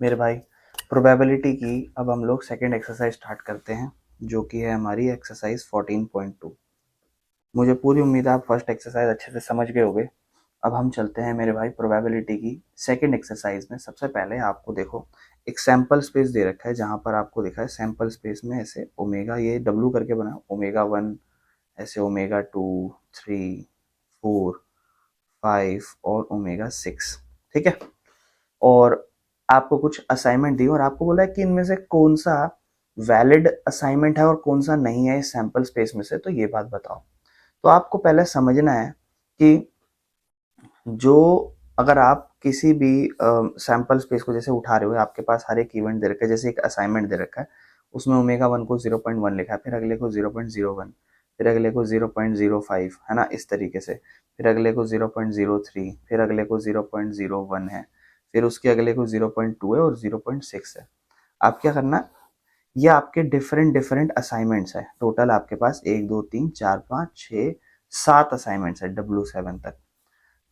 मेरे भाई, प्रोबेबिलिटी की अब हम लोग सेकंड एक्सरसाइज स्टार्ट करते हैं, जो कि है हमारी एक्सरसाइज 14.2। मुझे पूरी उम्मीद है आप फर्स्ट एक्सरसाइज अच्छे से समझ गए होंगे। अब हम चलते हैं मेरे भाई प्रोबेबिलिटी की सेकंड एक्सरसाइज में। सबसे पहले आपको देखो, एक सैंपल स्पेस दे रखा है, जहां पर आपको दिखा है सैंपल स्पेस में ऐसे ओमेगा, ये डब्लू करके बना, ओमेगा 1, ऐसे ओमेगा 2, 3, 4, 5 और ओमेगा 6। ठीक है। और आपको कुछ असाइनमेंट दी और आपको बोला है कि इनमें से कौन सा वैलिड असाइनमेंट है और कौन सा नहीं है इस सैंपल स्पेस में से, तो ये बात बताओ। तो आपको पहले समझना है कि जो अगर आप किसी भी सैंपल स्पेस को जैसे उठा रहे हो, आपके पास हर एक इवेंट दे रखा है, जैसे एक असाइनमेंट दे रखा है, उसमें ओमेगा 1 को 0.1 लिखा है, फिर अगले को 0.01, फिर अगले को 0.05, है ना, इस तरीके से। फिर अगले को 0.03, फिर अगले को 0.01 है, फिर उसके अगले को 0.2 है और 0.6 है। आप क्या करना, ये आपके डिफरेंट डिफरेंट असाइनमेंट्स है। टोटल आपके पास 1 2 3 4 5 6 7 असाइनमेंट्स है W7 तक।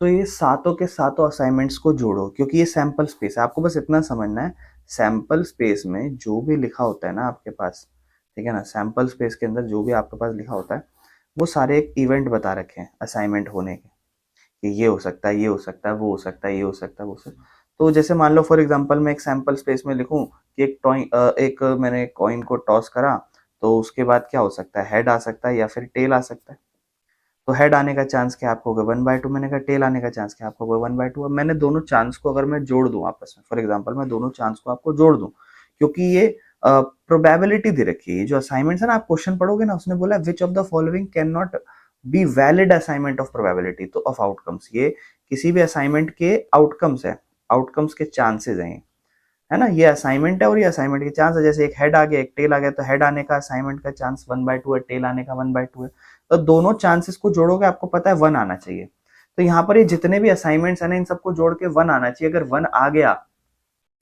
तो ये सातों के सातों असाइनमेंट्स को जोड़ो, क्योंकि ये सैंपल स्पेस है। आपको बस इतना समझना है, सैंपल स्पेस में जो भी लिखा होता है ना आपके पास, ठीक है ना, सैंपल स्पेस के अंदर जो भी आपके पास लिखा होता है, वो सारे एक इवेंट बता रखे हैं असाइनमेंट होने के, कि ये हो सकता है, ये हो सकता है, वो हो सकता है, ये हो सकता है, वो हो सकता है। तो जैसे मान लो फॉर एग्जांपल मैं एक सैंपल स्पेस में लिखूं कि एक मैंने कॉइन को टॉस करा, तो उसके बाद क्या हो सकता है, हेड आ सकता है या फिर टेल आ सकता है। तो हेड आने का चांस क्या आपको होगा, 1/2। मैंने कहा टेल आने का चांस क्या आपको होगा, 1/2। अब मैंने दोनों चांस को अगर मैं जोड़ दूं आपस में, फॉर एग्जांपल मैं दोनों चांस को आपको जोड़ दूं, क्योंकि ये प्रोबेबिलिटी दे रखी है। ये जो असाइनमेंट है ना, आप क्वेश्चन पढ़ोगे ना, उसने बोला which of the following can not be valid assignment of probability, तो ऑफ आउटकम्स, ये किसी भी असाइनमेंट के आउटकम्स है, आउटकम्स के चांसेस हैं, है ना। ये असाइनमेंट है और ये असाइनमेंट के चांस है। जैसे एक हेड आ गया, एक टेल आ गया, तो हेड आने का असाइनमेंट का चांस 1/2 है, टेल आने का 1/2 है। तो दोनों चांसेस को जोड़ोगे, आपको पता है 1 आना चाहिए। तो यहाँ पर ये जितने भी असाइनमेंट्स है ना, इन सबको जोड़ के 1 आना चाहिए। अगर 1 आ गया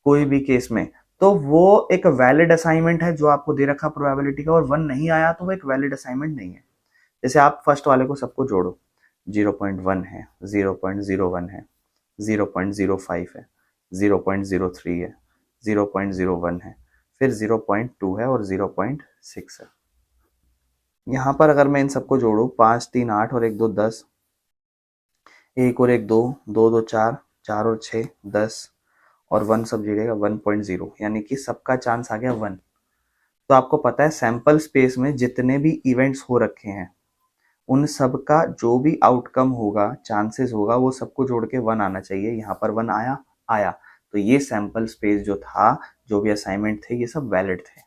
कोई भी केस में, तो वो एक वैलिड असाइनमेंट है जो आपको दे रखा प्रोबेबिलिटी का, और 1 नहीं आया तो वो एक वैलिड असाइनमेंट नहीं है। जैसे आप फर्स्ट वाले को सबको जोड़ो, 0.1 है, 0.01 है, 0.05 है, 0.03 है, 0.01 है, फिर 0.2 है और 0.6 है। यहाँ पर अगर मैं इन सबको जोड़ू, 5 3 8 और 1 2 10, एक और एक 2, 2 2 4, 4 और 6 10, और 1 सब जुड़ेगा 1.0, यानी कि सबका चांस आ गया 1। तो आपको पता है सैंपल स्पेस में जितने भी इवेंट्स हो रखे हैं, उन सब का जो भी आउटकम होगा, चांसेस होगा, वो सबको जोड़ के 1 आना चाहिए। यहाँ पर 1 आया, आया। तो ये सैंपल स्पेस जो था, जो भी असाइनमेंट थे, ये सब वैलिड थे।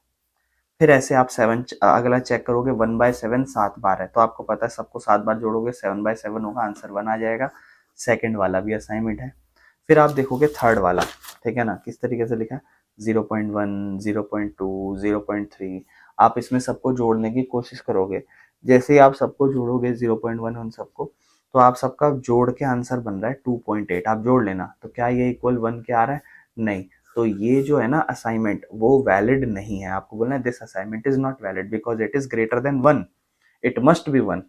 फिर ऐसे आप 7 अगला चेक करोगे, 1/7 7 बार है, तो आपको पता है सबको 7 बार जोड़ोगे 7/7 होगा, आंसर 1 आ जाएगा। सेकंड वाला भी असाइनमेंट है। फिर आप देखोगे थर्ड वाला, ठीक है ना, किस तरीके से लिखा है, 0.1, 0.2, 0.3। आप इसमें सबको जोड़ने की कोशिश करोगे। जैसे ही आप सबको जोड़ोगे 0.1 उन सबको, तो आप सबका जोड़ के आंसर बन रहा है 2.8। आप जोड़ लेना, तो क्या ये इक्वल 1 के आ रहा है, नहीं। तो ये जो है ना असाइनमेंट, वो वैलिड नहीं है। आपको बोलना है this assignment is not valid because it is greater than 1, it must be 1।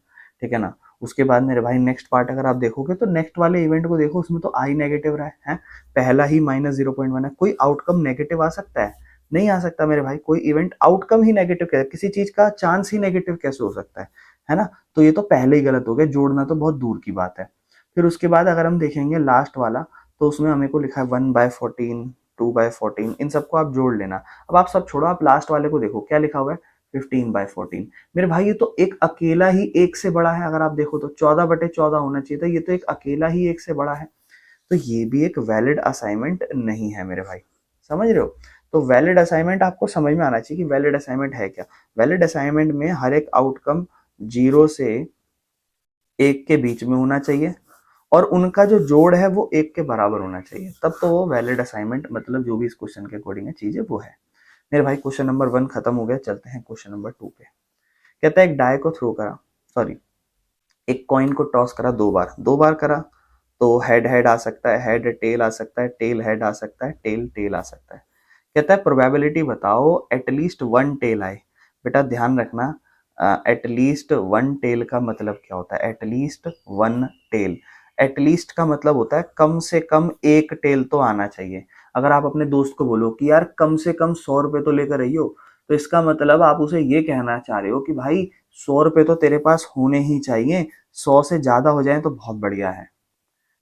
ठीक है ना। उसके बाद मेरे भाई नेक्स्ट पार्ट अगर आप देखोगे, तो नेक्स्ट वाले इवेंट को देखो, उसमें तो आई नेगेटिव रहा है, पहला ही -0.1 है। कोई आउटकम नेगेटिव आ सकता है, नहीं आ सकता मेरे भाई। कोई इवेंट आउटकम ही नेगेटिव कैसे, किसी चीज का चांस ही नेगेटिव कैसे हो सकता है ना। तो ये तो पहले ही गलत हो गया, जोड़ना तो बहुत दूर की बात है। फिर उसके बाद अगर हम देखेंगे लास्ट वाला, तो उसमें हमें को लिखा है 1/14, 2/14, इन सबको आप जोड़ लेना। अब आप सब छोड़ो, आप लास्ट वाले को देखो क्या लिखा हुआ है, 15/14। मेरे भाई ये तो एक अकेला ही एक से बड़ा है। अगर आप देखो तो 14/14 होना चाहिए था, ये तो एक अकेला ही एक से बड़ा है। तो ये भी एक वैलिड असाइनमेंट नहीं है मेरे भाई, समझ रहे हो। तो वैलिड असाइनमेंट आपको समझ में आना चाहिए कि वैलिड असाइनमेंट है क्या। वैलिड असाइनमेंट में हर एक आउटकम 0 से 1 के बीच में होना चाहिए, और उनका जो जोड़ है वो 1 के बराबर होना चाहिए, तब तो वो वैलिड असाइनमेंट, मतलब जो भी इस क्वेश्चन के अकॉर्डिंग है चीजें, वो है। मेरे भाई क्वेश्चन नंबर 1 खत्म हो गया, चलते हैं क्वेश्चन नंबर 2 पे। कहता है एक डाई को थ्रो करा, सॉरी, एक कॉइन को टॉस करा 2 बार, 2 बार करा, तो हेड हेड आ सकता है, हेड टेल आ सकता है, टेल हेड आ सकता है, टेल टेल आ सकता है। कहता है प्रोबेबिलिटी बताओ एटलीस्ट 1 टेल आए। बेटा ध्यान रखना, एटलीस्ट 1 टेल का मतलब क्या होता है, एटलीस्ट 1 टेल। एटलीस्ट का मतलब होता है कम से कम एक टेल तो आना चाहिए। अगर आप अपने दोस्त को बोलो कि यार कम से कम 100 रुपए तो लेकर रही हो, तो इसका मतलब आप उसे ये कहना चाह रहे हो कि भाई 100 रुपए तो तेरे पास होने ही चाहिए, 100 से ज्यादा हो जाए तो बहुत बढ़िया है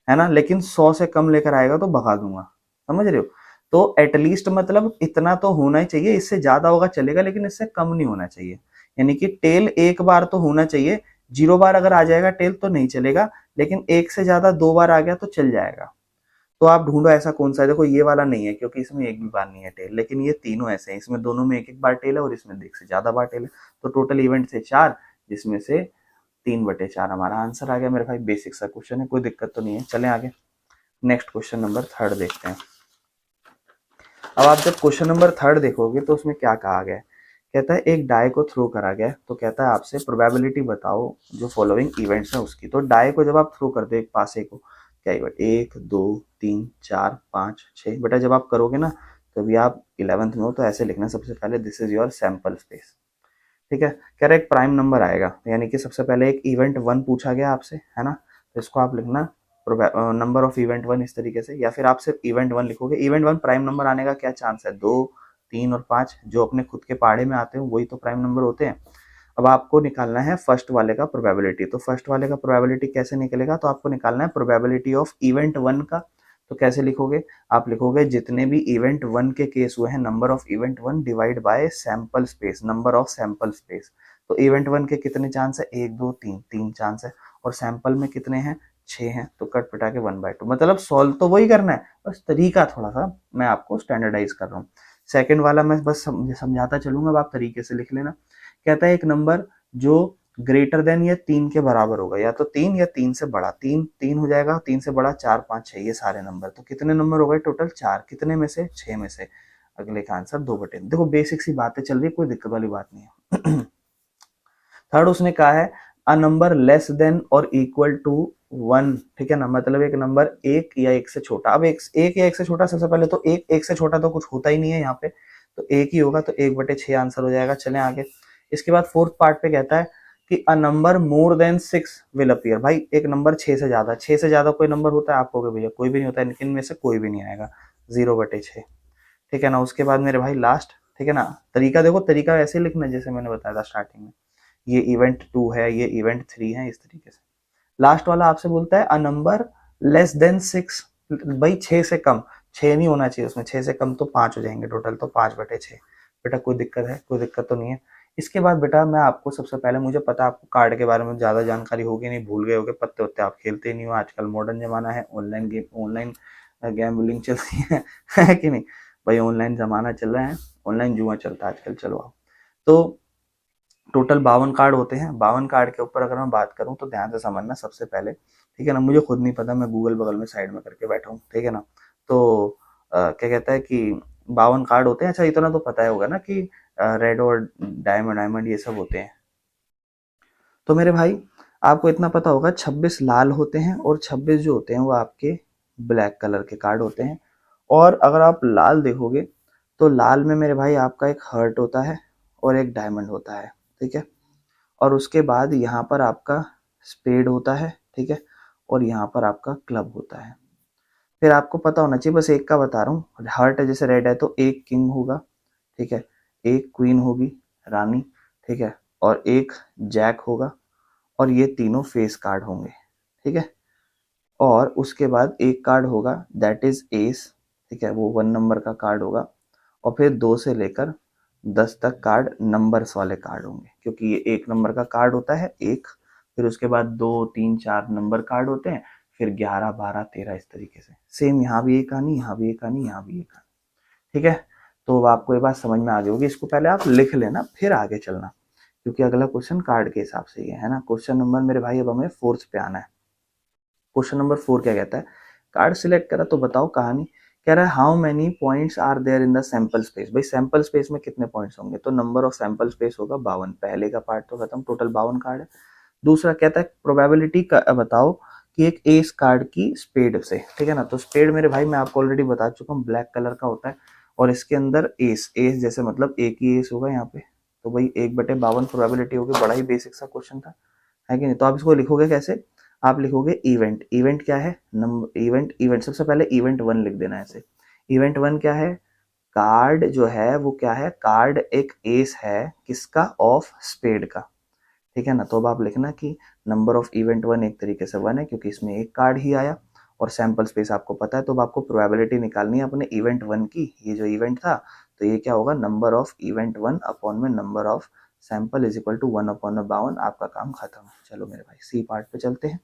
ना, लेकिन 100 से कम लेकर आएगा तो भगा दूंगा। समझ रहे हो? तो एटलीस्ट मतलब इतना तो होना ही चाहिए, इससे ज्यादा होगा चलेगा लेकिन इससे कम नहीं होना चाहिए। यानी कि टेल एक बार तो होना चाहिए, 0 बार अगर आ जाएगा टेल तो नहीं चलेगा, लेकिन एक से ज्यादा 2 बार आ गया तो चल जाएगा। तो आप ढूंढो ऐसा कौन सा है। देखो ये वाला नहीं है क्योंकि इसमें एक भी बार नहीं है टेल, लेकिन ये तीनों ऐसे हैं, इसमें दोनों में एक एक बार टेल है और इसमें एक से ज्यादा बार टेल है। तो टोटल इवेंट से 4, जिसमें से 3/4 हमारा आंसर आ गया मेरे भाई। बेसिक सा क्वेश्चन है, कोई दिक्कत तो नहीं है। चलें आगे, नेक्स्ट क्वेश्चन नंबर 3 देखते हैं। अब आप जब क्वेश्चन नंबर 3 देखोगे तो उसमें क्या कहा गया है। कहता है एक डाई को थ्रो करा गया है, तो कहता है आपसे प्रोबेबिलिटी बताओ जो फॉलोइंग इवेंट्स है उसकी। तो डाई को जब आप थ्रो कर दो एक पासे को, क्या ही 1 2 3 4 5 6 बेटा, जब आप करोगे ना तो अभी आप 11th में हो तो ऐसे लिखना सबसे पहले, this is your sample space. ठीक है, कह रहा है एक प्राइम नंबर आएगा, यानी कि सबसे पहले एक इवेंट 1 पूछा गया आपसे, है ना, तो इसको आप लिखना नंबर ऑफ इवेंट 1 इस तरीके से, या फिर आप सिर्फ इवेंट 1 लिखोगे। इवेंट 1 प्राइम नंबर आने का क्या चांस है, 2 3 और 5 जो अपने खुद के पहाड़े में आते हैं वही तो प्राइम नंबर होते हैं। अब आपको निकालना है फर्स्ट वाले का प्रोबेबिलिटी। तो फर्स्ट वाले का प्रोबेबिलिटी कैसे निकलेगा, तो आपको निकालना है प्रोबेबिलिटी ऑफ इवेंट 1 का। तो कैसे लिखोगे, आप लिखोगे जितने भी इवेंट 1 के केस हुए हैं, number of event 1 divide by sample space, number of sample space. तो इवेंट 1 के कितने चांस है, 1 2 3, 3 चांस है, और सैंपल में कितने हैं, 6 हैं, तो कट पिटा के 1/2। मतलब सॉल्व तो वही करना है, बस तरीका थोड़ा सा मैं आपको स्टैंडर्डाइज कर रहा हूँ। सेकंड वाला मैं बस समझाता चलूंगा, अब आप तरीके से लिख लेना। कहता है एक नंबर जो ग्रेटर देन या 3 के बराबर होगा, या तो 3 या 3 से बड़ा, 3 3 हो जाएगा, 3 से बड़ा 4 5 6, ये सारे नंबर। तो कितने नंबर हो गए टोटल, 4, कितने में से, 6 में से। अगले का आंसर 2/3। देखो बेसिक सी बातें चल रही है, कोई दिक्कत वाली बात नहीं है। थर्ड उसने कहा है अ नंबर लेस देन और इक्वल टू 1। ठीक है ना, मतलब एक नंबर एक या एक से छोटा। अब एक या एक से छोटा, सबसे पहले तो एक से छोटा तो कुछ होता ही नहीं है यहाँ पे, तो एक ही होगा, तो 1/6 आंसर हो जाएगा। चलें आगे। इसके बाद फोर्थ पार्ट पे कहता है कि a number more than 6 will appear. भाई एक नंबर 6 से ज्यादा, 6 से ज्यादा कोई नंबर होता है, आप कहोगे भैया कोई भी नहीं होता है, इनमें से कोई भी नहीं आएगा, 0/6। ठीक है ना, उसके बाद मेरे भाई लास्ट, ठीक है ना, तरीका देखो, तरीका ऐसे लिखना जैसे मैंने बताया था स्टार्टिंग में, ये इवेंट 2 है, ये इवेंट 3 है, इस तरीके से। लास्ट वाला आपसे बोलता है अ नंबर लेस देन 6, भाई 6 से कम, 6 नहीं होना चाहिए उसमें, 6 से कम तो 5 हो जाएंगे टोटल, तो 5/6। बेटा कोई दिक्कत है, कोई दिक्कत तो नहीं है। इसके बाद बेटा मैं आपको सबसे पहले, मुझे पता है आपको कार्ड के बारे में ज्यादा जानकारी होगी नहीं, भूल गए होगे, पत्ते उत्ते आप खेलते ही नहीं हो, आजकल मॉडर्न जमाना है, ऑनलाइन गेम, ऑनलाइन गैम्बलिंग चलती है कि नहीं भाई, ऑनलाइन जमाना चल रहा है, ऑनलाइन जुआ चलता है आजकल। चलो आओ, तो टोटल 52 कार्ड होते हैं। 52 कार्ड के ऊपर अगर मैं बात करूं तो ध्यान से समझना सबसे पहले, ठीक है ना, मुझे खुद नहीं पता, मैं गूगल बगल में साइड में करके बैठा हूँ, ठीक है ना। तो क्या कहता है कि 52 कार्ड होते हैं। अच्छा इतना तो पता ही होगा ना कि रेड और डायमंड डायमंड ये सब होते हैं। तो मेरे भाई आपको इतना पता होगा, 26 लाल होते हैं और 26 जो होते हैं वो आपके ब्लैक कलर के कार्ड होते हैं। और अगर आप लाल देखोगे तो लाल में मेरे भाई आपका एक हर्ट होता है और एक डायमंड होता है, ठीक है। और उसके बाद यहाँ पर आपका स्पेड होता है, ठीक है, और यहाँ पर आपका क्लब होता है। फिर आपको पता होना चाहिए, बस एक का बता रहा हूँ, हार्ट है जैसे रेड है तो एक किंग होगा, ठीक है, एक क्वीन होगी रानी, ठीक है, और एक जैक होगा, और ये तीनों फेस कार्ड होंगे, ठीक है। और उसके बाद एक कार्ड होगा दैट इज एस, ठीक है, वो 1 नंबर का कार्ड होगा। और फिर 2 से लेकर 10 तक कार्ड नंबर्स वाले कार्ड होंगे, क्योंकि ये 1 नंबर का कार्ड होता है एक, फिर उसके बाद 2 3 4 नंबर कार्ड होते हैं, फिर 11 12 13 इस तरीके से। सेम यहाँ भी एक कहानी, यहाँ भी एक कहानी, यहाँ भी एक कहानी, ठीक है। तो आपको ये बात समझ में आ गई होगी, इसको पहले आप लिख लेना फिर आगे चलना, क्योंकि अगला क्वेश्चन कार्ड के हिसाब से ही है ना। क्वेश्चन नंबर मेरे भाई अब हमें 4th पे आना है। क्वेश्चन नंबर 4 क्या कहता है, कार्ड सिलेक्ट करा तो बताओ कहानी। कह रहा है how many points are there in the sample space. भाई सैंपल स्पेस में कितने पॉइंट्स होंगे, तो नंबर ऑफ सैंपल स्पेस होगा 52। पहले का पार्ट तो खत्म, टोटल 52 कार्ड है। दूसरा कहता है प्रोबेबिलिटी का बताओ कि एक एस कार्ड की स्पेड से, ठीक है ना। तो स्पेड मेरे भाई मैं आपको ऑलरेडी बता चुका हूँ, ब्लैक कलर का होता है, और इसके अंदर एस, एस जैसे मतलब एक ही एस होगा यहाँ पे, तो भाई 1/52 प्रोबेबिलिटी होगी। बड़ा ही बेसिक सा क्वेश्चन था, है कि नहीं। तो आप इसको लिखोगे कैसे, आप लिखोगे इवेंट, इवेंट क्या है, नंबर इवेंट, इवेंट सबसे पहले इवेंट 1 लिख देना ऐसे, इवेंट वन क्या है, कार्ड जो है वो क्या है, कार्ड एक एस है किसका, ऑफ स्पेड का, ठीक है ना। तो अब आप लिखना कि नंबर ऑफ इवेंट वन एक तरीके से वन है क्योंकि इसमें एक कार्ड ही आया और सैंपल स्पेस आपको पता है, तो अब आपको प्रोबेबिलिटी निकालनी है अपने इवेंट वन की, ये जो इवेंट था तो ये क्या होगा, number of event one upon में number of sample is equal to 1/52, आपका काम खत्म। चलो मेरे भाई सी पार्ट पे चलते हैं।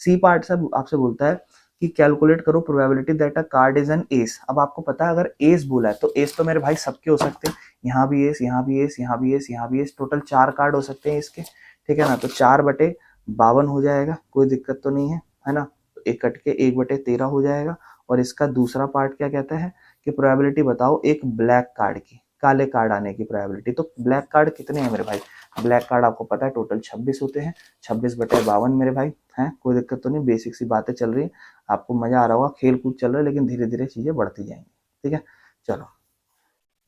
सी पार्ट से आपसे बोलता है कि कैलकुलेट करो probability that a card is an S. अब आपको पता है अगर एस बोला है तो एस तो मेरे भाई सबके हो सकते हैं, यहाँ भी एस, यहाँ भी एस, यहाँ भी एस, यहाँ भी एस, टोटल 4 कार्ड हो सकते हैं इसके, ठीक है ना। तो 4/52 हो जाएगा, कोई दिक्कत तो नहीं है ना। तो एक कट के 1/13 हो जाएगा। और इसका दूसरा पार्ट क्या कहता है कि प्रोबेबिलिटी बताओ एक ब्लैक कार्ड की, काले कार्ड आने की प्रोबेबिलिटी। तो ब्लैक कार्ड कितने हैं मेरे भाई, ब्लैक कार्ड आपको पता है टोटल 26 होते हैं, 26/52 मेरे भाई हैं, कोई दिक्कत तो नहीं, बेसिक सी बातें चल रही है, आपको मजा आ रहा होगा, खेल कूद चल रहा है, लेकिन धीरे धीरे चीजें बढ़ती जाएंगी, ठीक है। चलो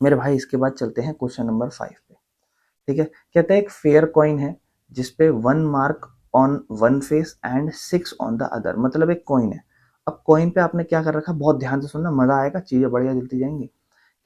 मेरे भाई इसके बाद चलते हैं क्वेश्चन नंबर 5 पे, ठीक है। कहता है एक फेयर कॉइन है जिसपे 1 mark on one face and 6 on the other, मतलब एक कॉइन है। अब कॉइन पे आपने क्या कर रखा, बहुत ध्यान से सुनना, मजा आएगा, चीजें बढ़िया जलती जाएंगी।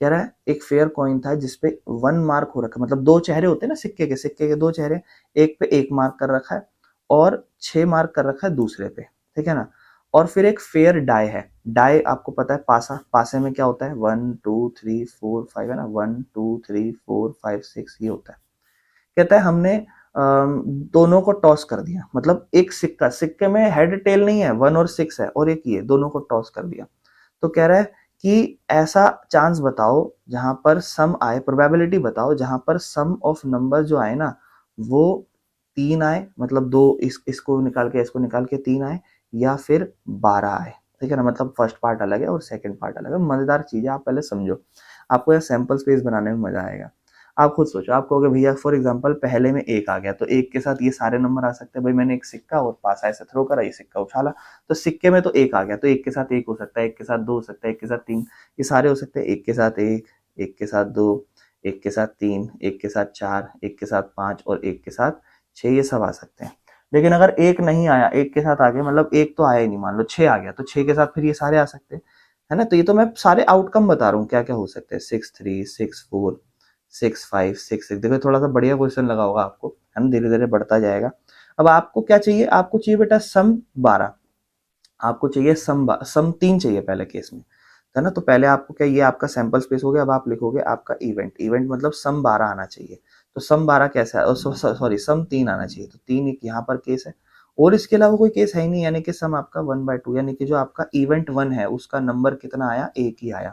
कह रहा है एक फेयर कॉइन था जिसपे 1 मार्क हो रखा है, मतलब 2 चेहरे होते हैं ना सिक्के के 2 चेहरे, एक पे 1 मार्क कर रखा है और 6 मार्क कर रखा है दूसरे पे, ठीक है ना। और फिर एक फेयर डाई है, डाई आपको पता है पासा, पासे में क्या होता है 1 2 3 4 5 है ना, 1 2 3 4 5 6 ये होता है। कहता है हमने दोनों को टॉस कर दिया, मतलब एक सिक्का, सिक्के में हेड टेल नहीं है, 1 और 6 है और एक ये, दोनों को टॉस कर दिया। तो कह रहा है कि ऐसा चांस बताओ जहां पर सम आए, प्रोबेबिलिटी बताओ जहां पर सम ऑफ नंबर जो आए ना वो 3 आए, मतलब दो इसको निकाल के इसको निकाल के 3 आए, या फिर 12 आए, ठीक है ना। मतलब फर्स्ट पार्ट अलग है और सेकंड पार्ट अलग है, मजेदार चीज है, आप पहले समझो, आपको यह सैंपल स्पेस बनाने में मजा आएगा। आप खुद सोचो, आप कहोगे भैया फॉर एग्जांपल पहले में एक आ गया तो एक के साथ ये सारे नंबर आ सकते हैं, भाई मैंने एक सिक्का और पासा ऐसे थ्रो करा, ये सिक्का उछाला तो सिक्के में तो एक आ गया, तो एक के साथ एक हो सकता है, एक के साथ दो हो सकता है, एक के साथ तीन, ये सारे हो सकते हैं, एक के साथ एक, एक के साथ दो, एक के साथ तीन, एक के साथ चार, एक के साथ पांच और एक के साथ छह, ये सब आ सकते हैं। लेकिन अगर एक नहीं आया, एक के साथ आ गया, मतलब एक तो आया ही नहीं, मान लो छह आ गया तो छह के साथ फिर ये सारे आ सकते हैं, है ना। तो ये तो मैं सारे आउटकम बता रहा हूँ क्या क्या हो सकते हैं, 6 3 6 4 6 5 6 6, देखो थोड़ा सा बढ़िया क्वेश्चन लगा होगा आपको, है ना, धीरे धीरे बढ़ता जाएगा। अब आपको क्या चाहिए, आपको चाहिए बेटा सम 12, आपको चाहिए सम 3 चाहिए पहले केस में, है ना। तो पहले आपको क्या, ये आपका सैंपल स्पेस हो गया, अब आप लिखोगे आपका इवेंट, इवेंट मतलब सम 12 आना चाहिए। तो सम 12 कैसा है, सॉरी सम 3 आना चाहिए, तो 3 एक यहाँ पर केस है और इसके अलावा कोई केस है ही नहीं, यानी कि सम आपका 1/2, यानी कि जो आपका इवेंट वन है उसका नंबर कितना आया, एक ही आया,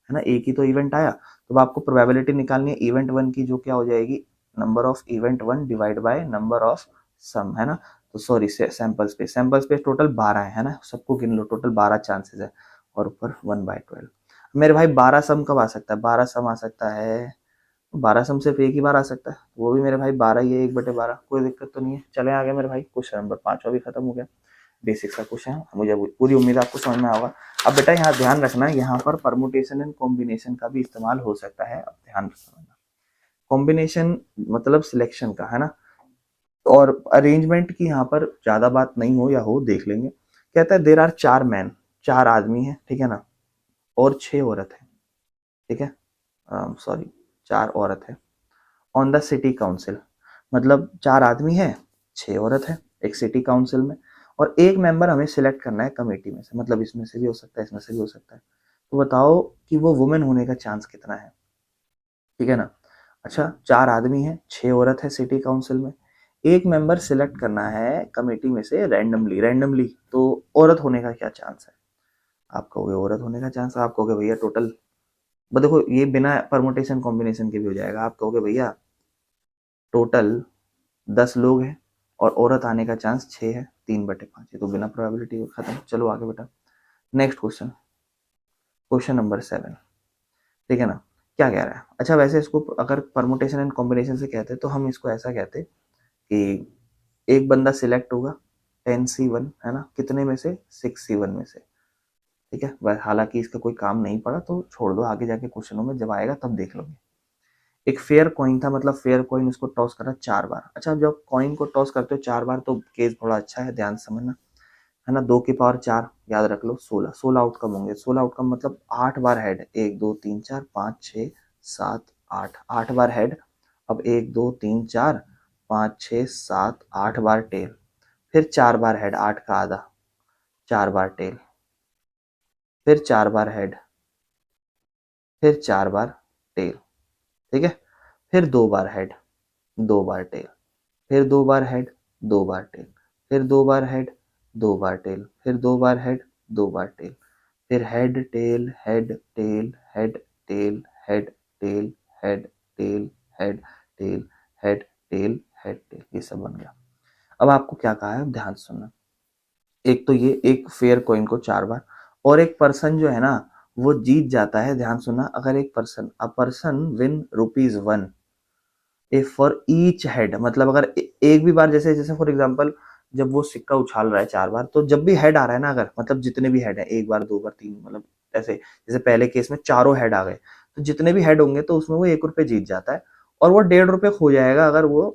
है ना, एक ही तो इवेंट आया। तो अब आपको प्रोबेबिलिटी निकालनी है इवेंट वन की, जो क्या हो जाएगी, number of event one divide by number of sum, है ना। तो sorry sample space, sample space total 12 है ना, सबको गिन लो, टोटल 12 चांसेस है और ऊपर 1/12। मेरे भाई 12 सम कब आ सकता है, 12 सम आ सकता है, 12 सम सिर्फ एक ही बार आ सकता है, वो भी मेरे भाई 12 ही है, 1/12, कोई दिक्कत तो नहीं है। चले आगे मेरे भाई, क्वेश्चन नंबर 5 भी खत्म हो गया, बेसिक सा क्वेश्चन है, मुझे पूरी उम्मीद आपको समझ में आएगा। अब बेटा यहाँ ध्यान रखना है, यहाँ पर परमुटेशन एंड कॉम्बिनेशन का भी इस्तेमाल हो सकता है, अब ध्यान रखना, कॉम्बिनेशन मतलब सिलेक्शन का, है ना, और अरेंजमेंट की यहाँ पर ज्यादा बात नहीं हो या हो देख लेंगे। कहता है देर आर 4 मैन, 4 आदमी है, ठीक है ना, और 6 औरत है, ठीक है, सॉरी 4 औरत है, ऑन द सिटी काउंसिल, मतलब 4 आदमी है, 6 औरत है एक सिटी काउंसिल में, और एक मेंबर हमें सिलेक्ट करना है कमेटी में से, मतलब इसमें से भी हो सकता है, इसमें से भी हो सकता है। तो बताओ कि वो वुमेन होने का चांस कितना है, ठीक है ना। अच्छा 4 आदमी है, 6 औरत है सिटी काउंसिल में, एक मेंबर सिलेक्ट करना है कमेटी में से रैंडमली, रैंडमली, तो औरत होने का क्या चांस है, आप कहोगे औरत होने का चांस, आप कहोगे भैया टोटल, देखो ये बिना परमुटेशन कॉम्बिनेशन के भी हो जाएगा, आप कहोगे भैया टोटल 10 लोग हैं और औरत आने का चांस 6 है, 3/5, ये तो बिना प्रोबेबिलिटी खत्म। चलो आगे बेटा, नेक्स्ट क्वेश्चन, क्वेश्चन नंबर 7, ठीक है ना। क्या कह रहा है, अच्छा वैसे इसको अगर परमुटेशन एंड कॉम्बिनेशन से कहते तो हम इसको ऐसा कहते कि एक बंदा सिलेक्ट होगा 10C1, है ना, कितने में से, 6C1 में से, ठीक है। हालांकि इसका कोई काम नहीं पड़ा तो छोड़ दो, आगे जाके क्वेश्चनों में जब आएगा तब देख लोगे। एक फेयर कॉइन था, मतलब फेयर कॉइन उसको टॉस करा 4 बार। अच्छा जब कॉइन को टॉस करते हो 4 बार तो केस थोड़ा अच्छा है, ध्यान से समझना, है ना, 2 की पावर 4 याद रख लो, 16 16 आउटकम होंगे। 16 आउटकम मतलब 8 बार हेड, 1 2 3 4 5 6 7 8, 8 बार हेड। अब 1 2 3 4 5 6 7 8 बार टेल, फिर 4 बार हेड, 8 का आधा, 4 बार टेल, फिर 4 बार हेड, फिर 4 बार टेल, ठीक है। फिर 2 बार हेड, 2 बार टेल, फिर 2 बार हेड, 2 बार टेल, फिर 2 बार हेड, 2 बार टेल, फिर 2 बार हेड, 2 बार टेल, फिर head tail head tail head tail head tail head tail head tail head tail head tell, ये सब बन गया। अब आपको क्या कहा है, ध्यान से सुनना। एक तो ये एक फेयर कॉइन को 4 बार, और एक पर्सन जो है ना वो जीत जाता है, ध्यान सुनना, अगर एक person, a person win ₹1 if for each head, मतलब अगर एक भी बार, जैसे जैसे फॉर एग्जांपल जब वो सिक्का उछाल रहा है 4 बार, तो जब भी हेड आ रहा है ना, अगर मतलब जितने भी हेड है, 1 बार 2 बार 3, मतलब ऐसे, जैसे पहले केस में चारों हेड आ गए, तो जितने भी हेड होंगे तो उसमें वो ₹1 जीत जाता है, और वो ₹1.5 खो जाएगा अगर वो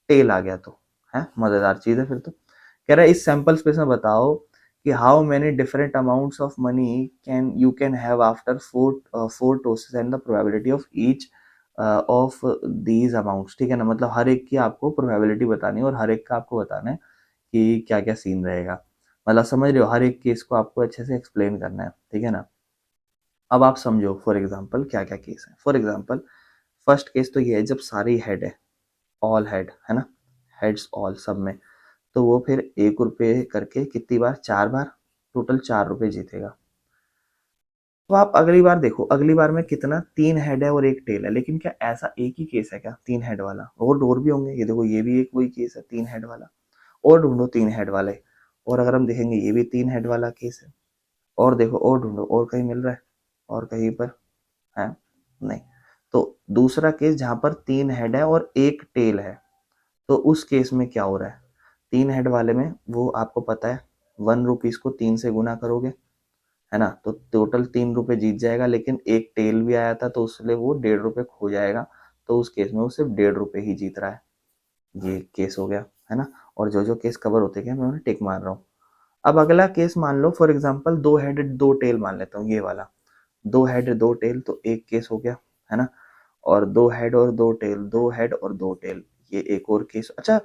टेल आ गया तो। है मजेदार चीज है फिर तो। कह रहा है इस सैंपल स्पेस में बताओ कि how many different amounts of money can you can have after four tosses and the probability of each of these amounts, ठीक है ना, मतलब हर एक की आपको प्रोबेबिलिटी बतानी है और हर एक का आपको बताना है कि क्या क्या सीन रहेगा, मतलब समझ रहे हो, हर एक केस को आपको अच्छे से एक्सप्लेन करना है, ठीक है ना। अब आप समझो फॉर एग्जाम्पल क्या क्या केस है। फॉर एग्जाम्पल फर्स्ट केस तो ये है जब सारी हेड है, ऑल हेड है ना, हेड्स ऑल सब में, तो वो फिर ₹1 करके कितनी बार, 4 बार, टोटल ₹4 जीतेगा। तो आप अगली बार देखो, अगली बार में कितना, 3 हेड है और एक टेल है, लेकिन क्या ऐसा एक ही केस है क्या 3 हेड वाला, और भी होंगे, ये देखो ये भी एक वही केस है 3 हेड वाला, और ढूंढो 3 हेड वाले, और अगर हम देखेंगे ये भी 3 हेड वाला केस है, और देखो और ढूंढो, और कहीं मिल रहा है, और कहीं पर है नहीं। तो दूसरा केस जहां पर 3 हेड है और एक टेल है, तो उस केस में क्या हो रहा है, 3 हेड वाले में वो आपको पता है, ₹1 को 3 से गुना करोगे, है ना, तो टोटल ₹3 जीत जाएगा, लेकिन एक टेल भी आया था तो उसलिए वो ₹1.5 खो जाएगा, तो उस केस में वो सिर्फ ₹1.5 ही जीत रहा है। ये केस हो गया, है ना, और जो जो केस कवर होते गए मैं उन्हें टिक मार रहा हूँ। अब अगला केस मान लो फॉर एग्जांपल 2 हेड 2 टेल मान लेता हूँ, ये वाला 2 हेड 2 टेल, तो एक केस हो गया, है ना, और 2 हेड और 2 टेल, 2 हेड और 2 टेल, ये एक और केस। अच्छा,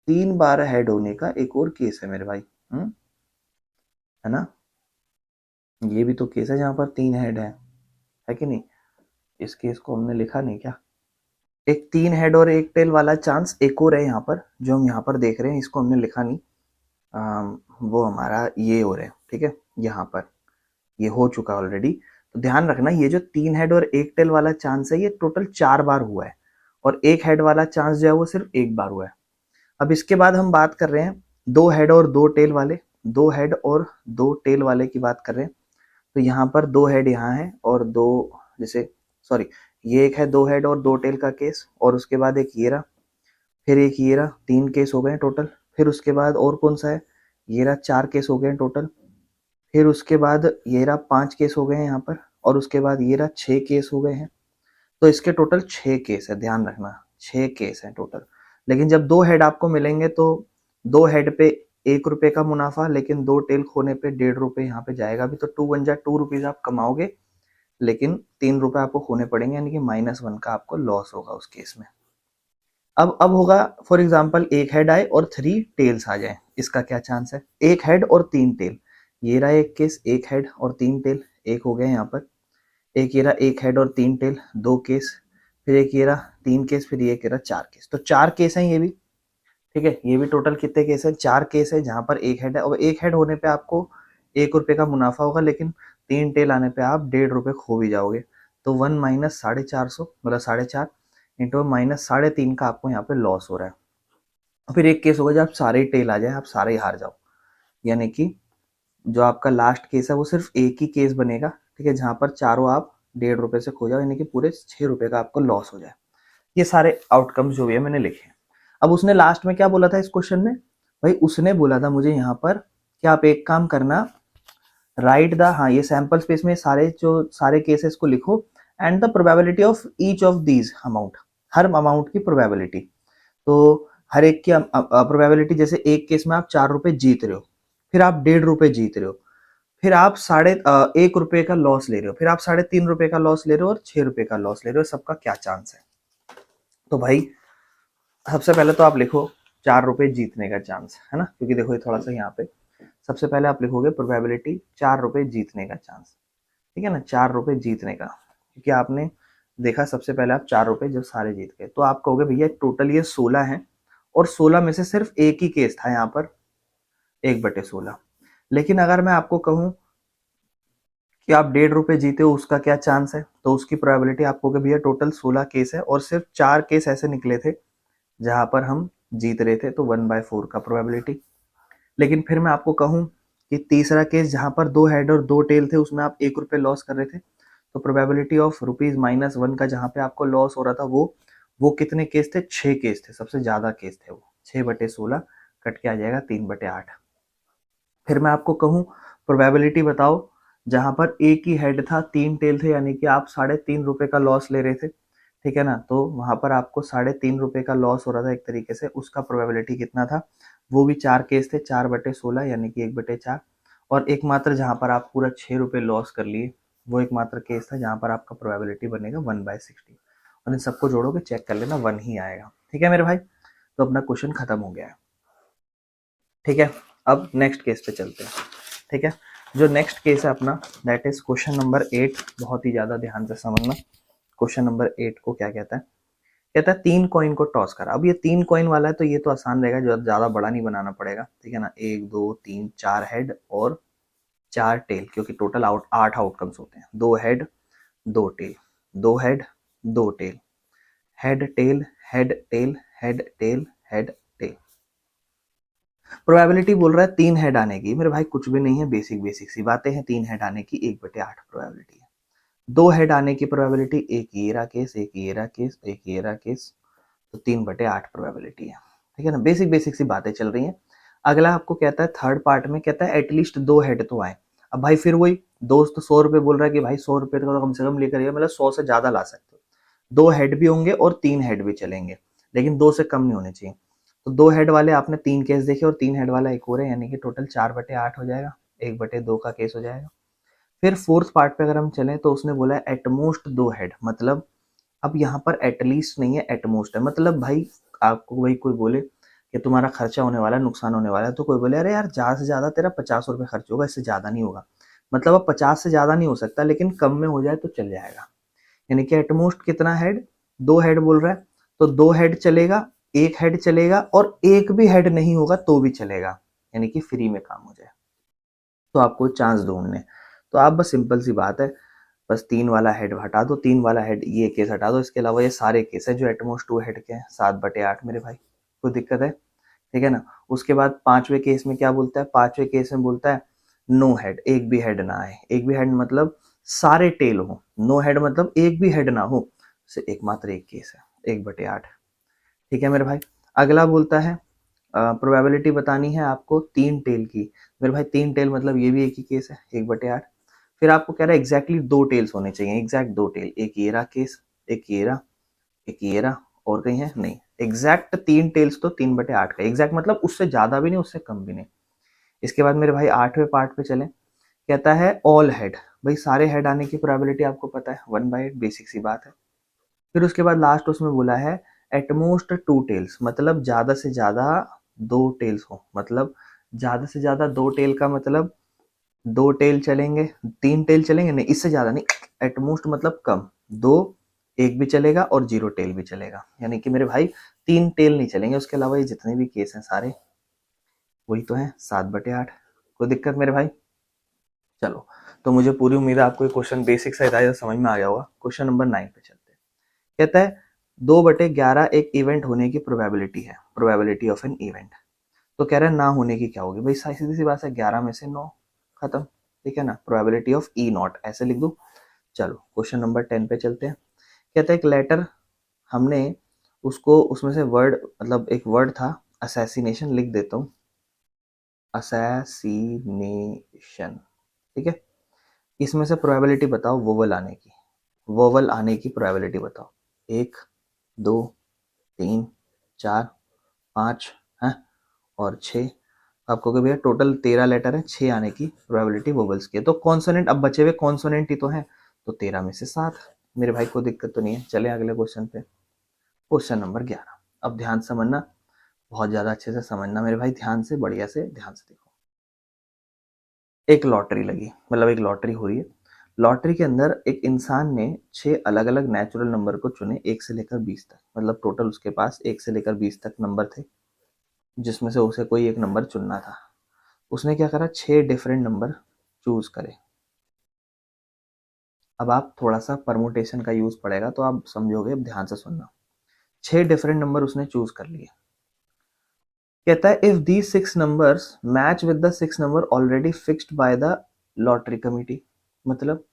3 बार हेड होने का एक और केस है मेरे भाई, है ना, ये भी तो केस है जहां पर 3 हेड है कि नहीं, इस केस को हमने लिखा नहीं क्या, एक 3 हेड और एक टेल वाला चांस एक और है यहाँ पर, जो हम यहाँ पर देख रहे हैं, इसको हमने लिखा नहीं, वो हमारा ये हो रहा है, ठीक है, यहाँ पर ये हो चुका ऑलरेडी। तो ध्यान रखना, ये जो 3 हेड और एक टेल वाला चांस है ये टोटल 4 बार हुआ है, और एक हेड वाला चांस जो है वो सिर्फ एक बार हुआ है। अब इसके बाद हम बात कर रहे हैं 2 हेड और 2 टेल वाले, 2 हेड और 2 टेल वाले की बात कर रहे हैं। तो यहाँ पर 2 हेड यहाँ है और दो, जैसे सॉरी, ये एक है 2 हेड और 2 टेल का केस, और उसके बाद एक ये रहा, फिर एक ये रहा, 3 केस हो गए टोटल। फिर उसके बाद और कौन सा है, ये रहा, 4 केस हो गए टोटल। फिर उसके बाद ये रहा, 5 केस हो गए हैं यहाँ पर, और उसके बाद ये रहा, 6 केस हो गए हैं। तो इसके टोटल 6 केस है, ध्यान रखना 6 केस है टोटल। लेकिन जब 2 हेड आपको मिलेंगे तो 2 हेड पे ₹1 का मुनाफा, लेकिन 2 टेल खोने पे ₹1.5 यहाँ पे जाएगा भी, तो 2 × 2 आप कमाओगे, लेकिन ₹3 आपको खोने पड़ेंगे, यानी कि -1 का आपको लॉस होगा उस केस में। अब होगा फॉर एग्जाम्पल एक हेड आए और 3 टेल्स आ जाए, इसका क्या चांस है, एक हेड और 3 टेल, ये रहा एक केस, एक हेड और 3 टेल, एक हो गए यहाँ पर, एक ये रहा एक हेड और 3 टेल, 2 केस, फिर एक ये रहा 3 केस, फिर ये रहा 4 केस, तो 4 केस हैं ये भी, ठीक है, ये भी टोटल कितने केस है, 4 केस है जहां पर एक हेड है, और एक हेड होने पे आपको ₹1 का मुनाफा होगा, लेकिन 3 टेल आने पे आप ₹1.5 खो भी जाओगे। तो 1 माइनस 450, मतलब 4.5 इंटू -3.5 का आपको यहाँ पे लॉस हो रहा है। और फिर एक केस होगा जब सारे ही टेल आ जाए, आप सारे ही हार जाओ, यानी कि जो आपका लास्ट केस है वो सिर्फ एक ही केस बनेगा, ठीक है, जहां पर चारों आप ₹1.5 से खो जाओ, यानी कि पूरे ₹6 का आपको लॉस हो जाए। ये सारे आउटकम्स जो भी है मैंने लिखे। अब उसने लास्ट में क्या बोला था इस क्वेश्चन में, भाई उसने बोला था मुझे यहाँ पर कि आप एक काम करना, राइट द, हाँ ये सैंपल स्पेस में सारे जो सारे केसेस को लिखो, and the probability of each of these amount, her amount की प्रोबेबिलिटी। तो हर एक की प्रोबेबिलिटी, जैसे एक केस में आप 4 रुपए जीत रहे हो, फिर आप 1.5 रुपए जीत रहे हो, फिर आप 1.5 रुपए का लॉस ले रहे हो, फिर आप 3.5 रुपए का लॉस ले रहे हो और 6 रुपए का लॉस ले रहे हो, सबका क्या चांस है। तो भाई सबसे पहले तो आप लिखो 4 रुपए जीतने का चांस, है ना, क्योंकि देखो ये थोड़ा सा यहाँ पे सबसे पहले आप लिखोगे प्रोबेबिलिटी 4 रुपए जीतने का चांस, ठीक है ना, 4 रुपए जीतने का, क्योंकि आपने देखा सबसे पहले आप 4 रुपए जब सारे जीत गए, तो आप कहोगे भैया टोटल ये 16 है, और 16 में से सिर्फ एक ही केस था यहाँ पर 1/16। लेकिन अगर मैं आपको कहूँ कि आप 1.5 रुपए जीते हो, उसका क्या चांस है, तो उसकी प्रोबेबिलिटी आप कहोगे भैया टोटल 16 केस है और सिर्फ 4 केस ऐसे निकले थे जहां पर हम जीत रहे थे, तो 1/4 का प्रोबेबिलिटी। लेकिन फिर मैं आपको कहूँ कि तीसरा केस जहां पर 2 हेड और 2 टेल थे, उसमें आप 1 रुपए लॉस कर रहे थे, तो प्रोबेबिलिटी ऑफ ₹-1 का जहां पे आपको लॉस हो रहा था, वो कितने केस थे, 6 केस थे, सबसे ज्यादा केस थे वो, 6/16 कट के आ जाएगा 3/8। फिर मैं आपको कहूँ प्रोबेबिलिटी बताओ, जहां पर एक ही हेड था 3 टेल थे, यानी कि आप 3.5 रुपए का लॉस ले रहे थे, ठीक है ना, तो वहां पर आपको 3.5 रुपए का लॉस हो रहा था एक तरीके से, उसका प्रोबेबिलिटी कितना था, वो भी 4 केस थे, 4/16 यानी कि 1/4। और एकमात्र जहां पर आप पूरा 6 रुपए लॉस कर लिए, वो एकमात्र केस था जहां पर आपका प्रोबेबिलिटी बनेगा 1/60, और इन सबको जोड़ोगे चेक कर लेना 1 ही आएगा, ठीक है मेरे भाई। तो अपना क्वेश्चन खत्म हो गया है, ठीक है। अब नेक्स्ट केस पे चलते हैं, ठीक है। जो नेक्स्ट केस है अपना, दैट इज क्वेश्चन नंबर 8, बहुत ही ज्यादा ध्यान से समझना। क्वेश्चन नंबर 8 को क्या कहता है, कहता है 3 कॉइन को टॉस कर। अब ये 3 कॉइन वाला है तो ये तो आसान रहेगा, जो ज्यादा बड़ा नहीं बनाना पड़ेगा, ठीक है ना, 1 2 3 4 हेड और 4 टेल, क्योंकि टोटल 8 आउटकम्स होते हैं, 2 head 2 tail, 2 head 2 tail, head tail head tail head tail head tail. Probability बोल रहा है 3 हेड आने की, मेरे भाई कुछ भी नहीं है, बेसिक बेसिक सी बातें हैं, 3 हेड आने की 1/8 प्रोबेबिलिटी है। 2 हेड आने की प्रोबेबिलिटी, एक ये रहा केस, एक ये रहा केस, एक ये रहा केस, तो 3/8 प्रोबेबिलिटी है, ठीक है ना, बेसिक बेसिक सी बातें चल रही हैं। अगला आपको कहता है थर्ड पार्ट में, कहता है एटलीस्ट 2 हेड तो आए। अब भाई फिर वही दोस्त 100 रुपए बोल रहा है कि भाई 100 रुपए का तो कम से कम लेकर आइए, मतलब 100 से ज्यादा ला सकते हो, 2 हेड भी होंगे और 3 हेड भी चलेंगे, लेकिन 2 से कम नहीं होने चाहिए। तो 2 हेड वाले आपने 3 केस देखे और 3 हेड वाला एक और है, यानी कि टोटल 4/8 हो जाएगा, 1/2 का केस हो जाएगा। फिर फोर्थ पार्ट पे अगर हम चलें तो उसने बोला है एटमोस्ट 2 हेड, मतलब अब यहाँ पर एटलीस्ट नहीं है, एटमोस्ट है, मतलब भाई आपको वही कोई बोले कि तुम्हारा खर्चा होने वाला है, नुकसान होने वाला है, तो कोई बोले अरे यार ज्यादा से ज्यादा तेरा 50 रुपए खर्च होगा, इससे ज्यादा नहीं होगा, मतलब अब 50 से ज्यादा नहीं हो सकता, लेकिन कम में हो जाए तो चल जाएगा। यानी कि एटमोस्ट कितना हेड, 2 हेड बोल रहा है, तो 2 हेड चलेगा, एक हेड चलेगा, और एक भी हेड नहीं होगा तो भी चलेगा, यानी कि फ्री में काम हो जाए। तो आपको चांस ढूंढने, तो आप बस सिंपल सी बात है, बस 3 वाला हेड हटा दो, 3 वाला हेड ये केस हटा दो, इसके अलावा ये सारे केस है जो एटमोस्ट 2 हेड के हैं, 7/8 मेरे भाई, कोई दिक्कत है, ठीक है ना। उसके बाद पांचवे केस में क्या बोलता है, पांचवे केस में बोलता है नो हेड, एक भी हेड ना आए, एक भी हेड मतलब सारे टेल हो, नो हेड मतलब एक भी हेड ना हो, से एकमात्र एक केस है, 1/8, ठीक है मेरे भाई। अगला बोलता है प्रोबेबिलिटी बतानी है आपको 3 टेल की, मेरे भाई 3 टेल मतलब ये भी एक ही केस है, 1/8। फिर आपको कह रहा है एग्जैक्टली 2 टेल्स होने चाहिए, एग्जैक्ट 2 टेल, एक ये रहा केस, एक ये रहा, एक ये रहा, और कहीं है नहीं, एग्जैक्ट 3 टेल्स, तो 3/8 का एग्जैक्ट मतलब उससे ज्यादा भी नहीं उससे कम भी नहीं। इसके बाद मेरे भाई 8वें पार्ट पे चले, कहता है ऑल हेड, भाई सारे हेड आने की प्रोबेबिलिटी आपको पता है 1/8, बेसिक सी बात है। फिर उसके बाद लास्ट उसमें बोला है एटमोस्ट 2 टेल्स, मतलब ज्यादा से ज्यादा 2 टेल्स हो, मतलब ज्यादा से ज्यादा 2 टेल का मतलब 2 टेल चलेंगे, 3 टेल चलेंगे नहीं, इससे ज्यादा नहीं, एटमोस्ट मतलब कम, 2, एक भी चलेगा और 0 टेल भी चलेगा, यानी कि मेरे भाई 3 टेल नहीं चलेंगे, उसके अलावा ये जितने भी केस हैं सारे वही तो है 7/8, कोई दिक्कत मेरे भाई। चलो, तो मुझे पूरी उम्मीद है आपको ये क्वेश्चन बेसिक सा था समझ में आ गया होगा। क्वेश्चन नंबर 9 पे चलते हैं, कहता है 2/11 एक इवेंट होने की प्रोबेबिलिटी है, प्रोबेबिलिटी ऑफ एन इवेंट। तो कह रहा है ना होने की क्या होगी, भाई सीधी सी बात है, 11 में से 9, खत्म, ठीक है ना, प्रोबेबिलिटी ऑफ ई नॉट ऐसे लिख दो। चलो क्वेश्चन नंबर 10 पे चलते हैं, कहता है एक लेटर, हमने उसको उसमें से वर्ड, मतलब एक वर्ड था असैसिनेशन, लिख देता हूँ असैसिनेशन, ठीक है। इसमें से प्रोबेबिलिटी बताओ वोवल आने की, वोवल आने की प्रोबेबिलिटी बताओ, 1 2 3 4 5 है और 6। आपको कहोगे भैया टोटल 13 लेटर है, 6 आने की प्रोबेबिलिटी वोवेल्स की है। तो कॉन्सोनेंट, अब बचे हुए कॉन्सोनेंट ही तो है, तो 13 में से 7। मेरे भाई को दिक्कत तो नहीं है। चले अगले क्वेश्चन पे, क्वेश्चन नंबर 11। अब ध्यान से समझना, बहुत ज्यादा अच्छे से समझना मेरे भाई, ध्यान से, बढ़िया से ध्यान से देखो। एक लॉटरी लगी, मतलब एक लॉटरी हो रही है। लॉटरी के अंदर एक इंसान ने 6 अलग अलग नेचुरल नंबर को चुने, 1 से लेकर 20 तक, मतलब टोटल उसके पास 1 से लेकर 20 तक नंबर थे, जिसमें से उसे कोई एक नंबर चुनना था। उसने क्या करा, 6 डिफरेंट नंबर चूज करे। अब आप थोड़ा सा परमुटेशन का यूज पड़ेगा तो आप समझोगे, अब ध्यान से सुनना। 6 डिफरेंट नंबर उसने चूज कर लिए। कहता है if these 6 numbers match with the 6 number already fixed by the lottery committee. मतलब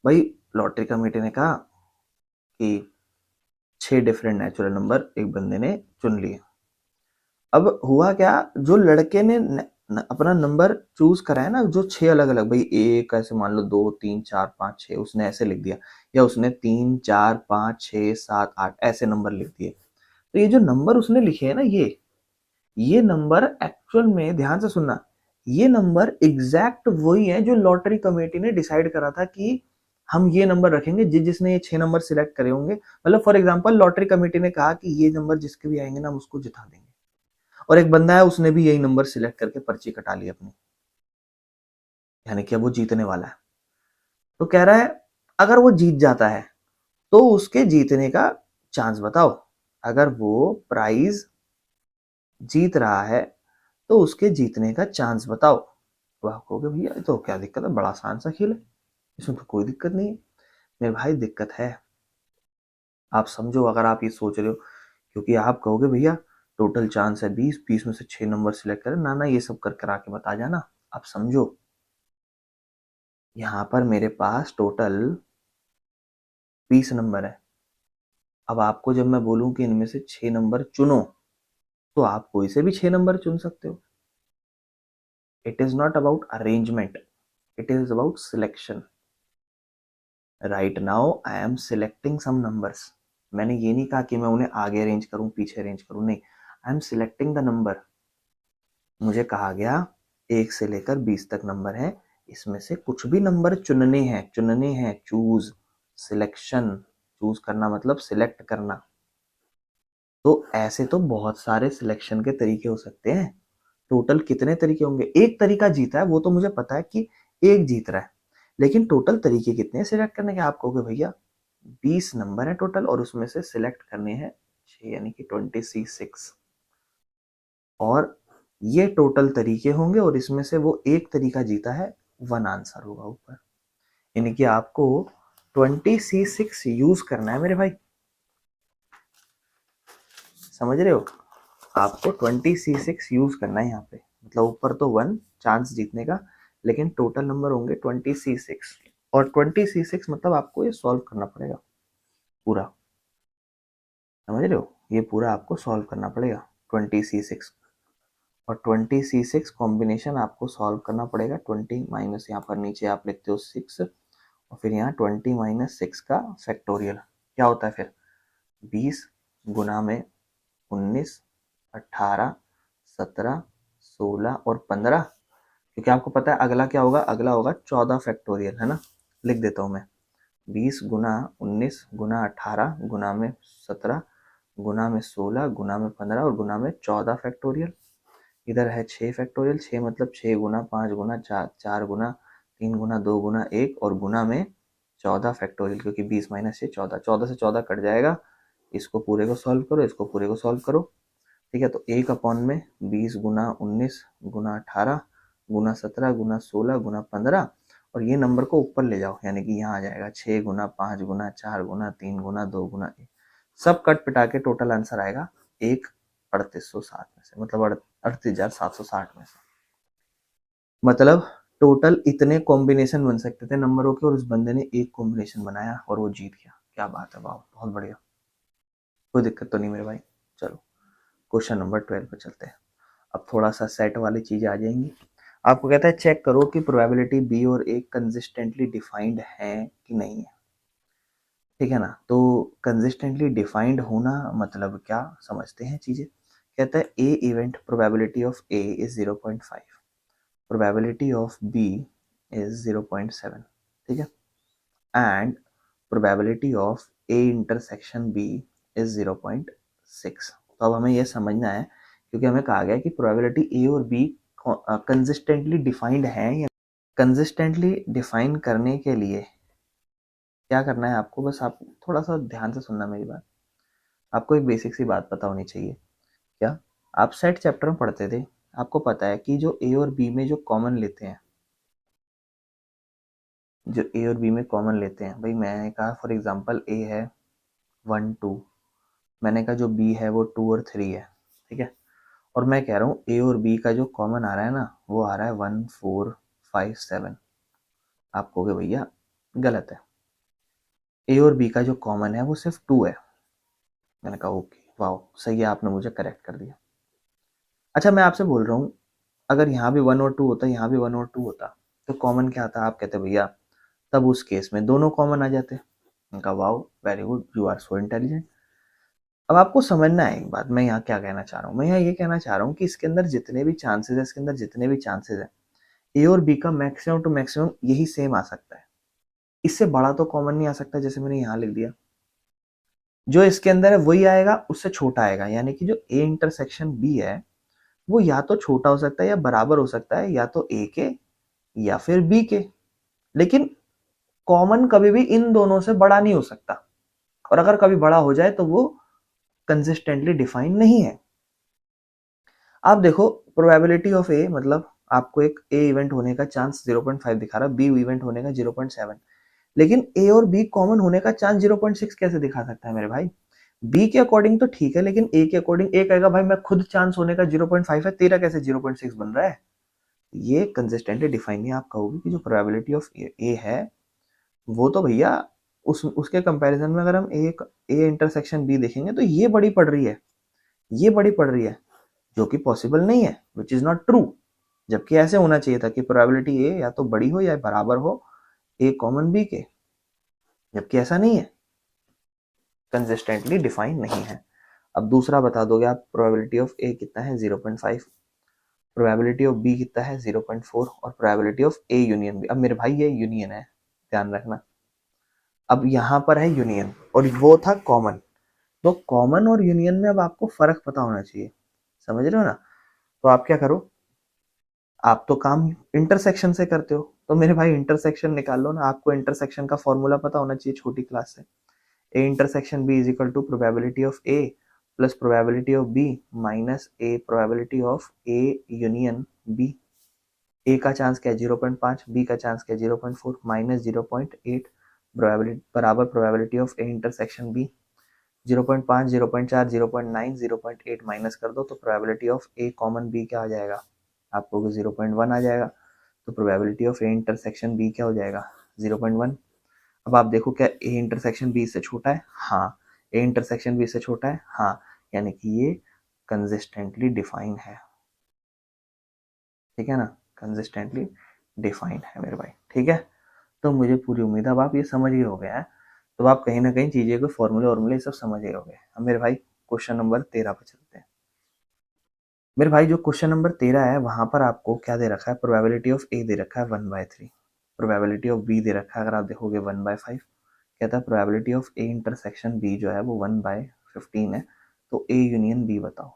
भाई लॉटरी कमेटी ने कहा कि 6 डिफरेंट नेचुरल नंबर एक बंदे ने चुन लिए। अब हुआ क्या, जो लड़के ने अपना नंबर चूज करा है ना, जो 6 अलग अलग, भाई एक ऐसे मान लो 2 3 4 5 6 उसने ऐसे लिख दिया, या उसने 3 4 5 6 7 8 ऐसे नंबर लिख दिए। तो ये जो नंबर उसने लिखे हैं ना, ये नंबर एक्चुअल में, ध्यान से सुनना, ये नंबर एग्जैक्ट वही है जो लॉटरी कमेटी ने डिसाइड करा था कि हम ये नंबर रखेंगे। जिसने ये 6 नंबर सिलेक्ट करे होंगे, मतलब फॉर एग्जांपल लॉटरी कमेटी ने कहा कि ये नंबर जिसके भी आएंगे ना हम उसको जिता देंगे, और एक बंदा है उसने भी यही नंबर सिलेक्ट करके पर्ची कटा ली अपनी, यानी कि अब वो जीतने वाला है। तो कह रहा है अगर वो जीत जाता है तो उसके जीतने का चांस बताओ। अगर वो प्राइज जीत रहा है तो उसके जीतने का चांस बताओ। तो आप कहोगे भैया ये तो क्या दिक्कत है, बड़ा आसान सा खेल है, इसमें तो कोई दिक्कत नहीं है। मेरे भाई दिक्कत है, आप समझो। अगर आप ये सोच रहे हो, क्योंकि आप कहोगे भैया टोटल चांस है 20, 20 में से 6 नंबर सिलेक्ट करें, ना ना ये सब कर करा के बता जाना। आप समझो, यहाँ पर मेरे पास टोटल 20 नंबर है। अब आपको जब मैं बोलूं कि इनमें से 6 नंबर चुनो, तो आप कोई से भी 6 नंबर चुन सकते हो। It is not about arrangement, it is about selection. Right now I am selecting some numbers. मैंने ये नहीं कहा कि मैं उन्हें आगे अरेंज करूं पीछे अरेंज करूं, नहीं, आई एम सिलेक्टिंग द नंबर। मुझे कहा गया 1 से लेकर 20 तक नंबर है, इसमें से कुछ भी नंबर चुनने हैं, चुनने हैं, चूज, सिलेक्शन। चूज करना मतलब सिलेक्ट करना। तो ऐसे तो बहुत सारे सिलेक्शन के तरीके हो सकते हैं। टोटल कितने तरीके होंगे, एक तरीका जीता है वो तो मुझे पता है कि एक जीत रहा है, लेकिन टोटल तरीके कितने हैं सिलेक्ट करने के। आप कहोगे भैया 20 नंबर है टोटल और उसमें से सिलेक्ट करने हैं 6, यानी कि 26, और ये टोटल तरीके होंगे और इसमें से वो एक तरीका जीता है, 1 आंसर होगा ऊपर। यानी कि आपको 20C6 यूज करना है मेरे भाई, समझ रहे हो। आपको 20C6 यूज करना है यहाँ पे, मतलब ऊपर तो 1 चांस जीतने का, लेकिन टोटल नंबर होंगे 20C6। और 20C6 मतलब आपको ये सॉल्व करना पड़ेगा पूरा, समझ रहे हो, ये पूरा आपको सॉल्व करना पड़ेगा 20C6। और 20C6 कॉम्बिनेशन आपको सॉल्व करना पड़ेगा। 20 माइनस यहाँ पर नीचे आप लिखते हो 6, और फिर यहाँ 20 माइनस 6 का फैक्टोरियल क्या होता है फिर, 20 गुना में 19, 18, 17, 16 और 15। क्योंकि आपको पता है अगला क्या होगा, अगला होगा 14 फैक्टोरियल, है ना। लिख देता हूँ मैं, 20 गुना 19 गुना 18 गुना में 17 गुना में 16 गुना में 15 और गुना में 14 फैक्टोरियल। इधर है 6 फैक्टोरियल, 6 मतलब 6 गुना 5 गुना 4, 4 गुना 3 गुना 2 गुना 1 और गुना में 14 फैक्टोरियल, क्योंकि 20 माइनस 6 14, 14 से 14 कट जाएगा। इसको पूरे को सॉल्व करो, इसको पूरे को सॉल्व करो, ठीक है। तो 1 अपॉन में 20 गुना 19 गुना 18 गुना 17 गुना 16 गुना 15, और ये नंबर को ऊपर ले जाओ, यानी कि यहाँ आ जाएगा 6 गुना 5 गुना 4 गुना 3 गुना 2 गुना 1। सब कट पिटा के टोटल आंसर आएगा 1,3860 में से, मतलब 38,760 में से। मतलब टोटल इतने कॉम्बिनेशन बन सकते थे नंबरों के, और उस बंदे ने एक कॉम्बिनेशन बनाया और वो जीत गया। क्या बात है, वाह, बहुत बढ़िया, कोई दिक्कत तो नहीं मेरे भाई। चलो क्वेश्चन नंबर 12 पे चलते हैं। अब थोड़ा सा सेट वाली चीजें आ जाएंगी। आपको कहता है चेक करो कि प्रोबेबिलिटी बी और ए कंसिस्टेंटली डिफाइंड है कि नहीं है, ठीक है ना। तो कंसिस्टेंटली डिफाइंड होना मतलब क्या समझते हैं चीजें। कहता है A event probability of A is 0.5, probability of B is 0.7, ठीक है, and probability of A intersection B is 0.6। तो अब हमें यह समझना है, क्योंकि हमें कहा गया है कि प्रोबेबिलिटी ए और बी कंसिस्टेंटली डिफाइंड है या कंसिस्टेंटली डिफाइन करने के लिए क्या करना है आपको, बस आप थोड़ा सा ध्यान से सुनना मेरी बात। आपको एक बेसिक सी बात पता होनी चाहिए। क्या आप सेट चैप्टर में पढ़ते थे, आपको पता है कि जो ए और बी में जो कॉमन लेते हैं, जो ए और बी में कॉमन लेते हैं, भाई मैंने कहा फॉर एग्जांपल ए है 1 2, मैंने कहा जो बी है वो 2 और 3 है, ठीक है, और मैं कह रहा हूँ ए और बी का जो कॉमन आ रहा है ना वो आ रहा है 1 4 5 7। आप कहोगे भैया गलत है, ए और बी का जो कॉमन है वो सिर्फ 2 है। मैंने कहा ओके वाह सही है, आपने मुझे करेक्ट कर दिया। अच्छा मैं आपसे बोल रहा हूँ, अगर यहाँ भी 1 और 2 होता, यहाँ भी 1 और 2 होता, तो कॉमन क्या आता? आप कहते भैया तब उस केस में दोनों कॉमन आ जाते। उनका wow very good, you are so intelligent. अब आपको समझना है एक बात, मैं यहाँ क्या कहना चाह रहा हूँ, मैं यहाँ ये कहना चाह रहा हूँ कि इसके अंदर जितने भी चांसेस है, इसके अंदर जितने भी चांसेस है, ए और बी का मैक्सिमम टू मैक्सिमम यही सेम आ सकता है, इससे बड़ा तो कॉमन नहीं आ सकता, जैसे मैंने यहाँ लिख दिया। जो इसके अंदर है वही आएगा, उससे छोटा आएगा, यानी कि जो ए इंटरसेक्शन बी है वो या तो छोटा हो सकता है या बराबर हो सकता है, या तो ए के या फिर बी के, लेकिन कॉमन कभी भी इन दोनों से बड़ा नहीं हो सकता, और अगर कभी बड़ा हो जाए तो वो कंसिस्टेंटली डिफाइन नहीं है। आप देखो प्रोबेबिलिटी ऑफ ए मतलब आपको एक ए इवेंट होने का चांस 0.5 दिखा रहा है, बी इवेंट होने का 0.7, लेकिन ए और बी कॉमन होने का चांस 0.6 कैसे दिखा सकता है मेरे भाई? बी के अकॉर्डिंग तो ठीक है, लेकिन ए के अकॉर्डिंग ए कहेगा भाई मैं खुद चांस होने का 0.5 है, तेरा कैसे 0.6 बन रहा है? ये कंसिस्टेंटली डिफाइन नहीं। आप कहोगे कि जो प्रोबेबिलिटी ऑफ ए है वो तो भैया उस उसके कंपैरिजन में अगर हम ए इंटरसेक्शन बी देखेंगे तो ये बड़ी पड़ रही है, ये बड़ी पड़ रही है, जो कि पॉसिबल नहीं है, विच इज नॉट ट्रू। जबकि ऐसे होना चाहिए था कि प्रोबेबिलिटी ए या तो बड़ी हो या बराबर हो ए कॉमन बी के, जबकि ऐसा नहीं है, कंसिस्टेंटली डिफाइन नहीं है। अब दूसरा बता दोगे आप, प्रोबेबिलिटी ऑफ ए कितना है 0.5, प्रोबेबिलिटी ऑफ बी कितना है 0.4, और probability of A union B. अब मेरे भाई ये यूनियन है, ध्यान रखना। अब यहाँ पर है यूनियन और वो था कॉमन, तो कॉमन और यूनियन में अब आपको फर्क पता होना चाहिए, समझ रहे हो ना। तो आप क्या करो, आप तो काम इंटरसेक्शन से करते हो, तो मेरे भाई इंटरसेक्शन निकाल लो ना। आपको इंटरसेक्शन का फॉर्मूला पता होना चाहिए छोटी क्लास से। A intersection B is equal to probability of A plus probability of B minus A probability of A union B. A का चांस क्या है 0.5, बी का चांस क्या है 0.4 माइनस 0.8 प्रोबेबिलिटी बराबर probability of A intersection B. 0.5 0.4 0.9 0.8 minus कर दो तो probability of A common B क्या आ जाएगा, आपको 0.1 आ जाएगा। तो probability of A intersection B क्या हो जाएगा 0.1। अब आप देखो क्या ए इंटरसेक्शन बी से छोटा है? हाँ। ए इंटरसेक्शन बी से छोटा है? हाँ। यानी कि ये कंसिस्टेंटली डिफाइन है, ठीक है ना, कंसिस्टेंटली डिफाइंड है मेरे भाई, ठीक है। तो मुझे पूरी उम्मीद है अब आप ये समझ गए हो गया है, तो आप कहीं ना कहीं चीजें को फॉर्मूले वॉर्मूले सब समझ गए हो गए। अब मेरे भाई क्वेश्चन नंबर 13 पर चलते हैं। मेरे भाई जो क्वेश्चन नंबर 13 है वहां पर आपको क्या दे रखा है, प्रोबेबिलिटी ऑफ ए दे रखा है 1/3, प्रोबेबिलिटी ऑफ बी दे रखा है अगर आप देखोगे 1/5, कहता है probability of A intersection B जो है वो 1/15 है, तो ए यूनियन बी बताओ।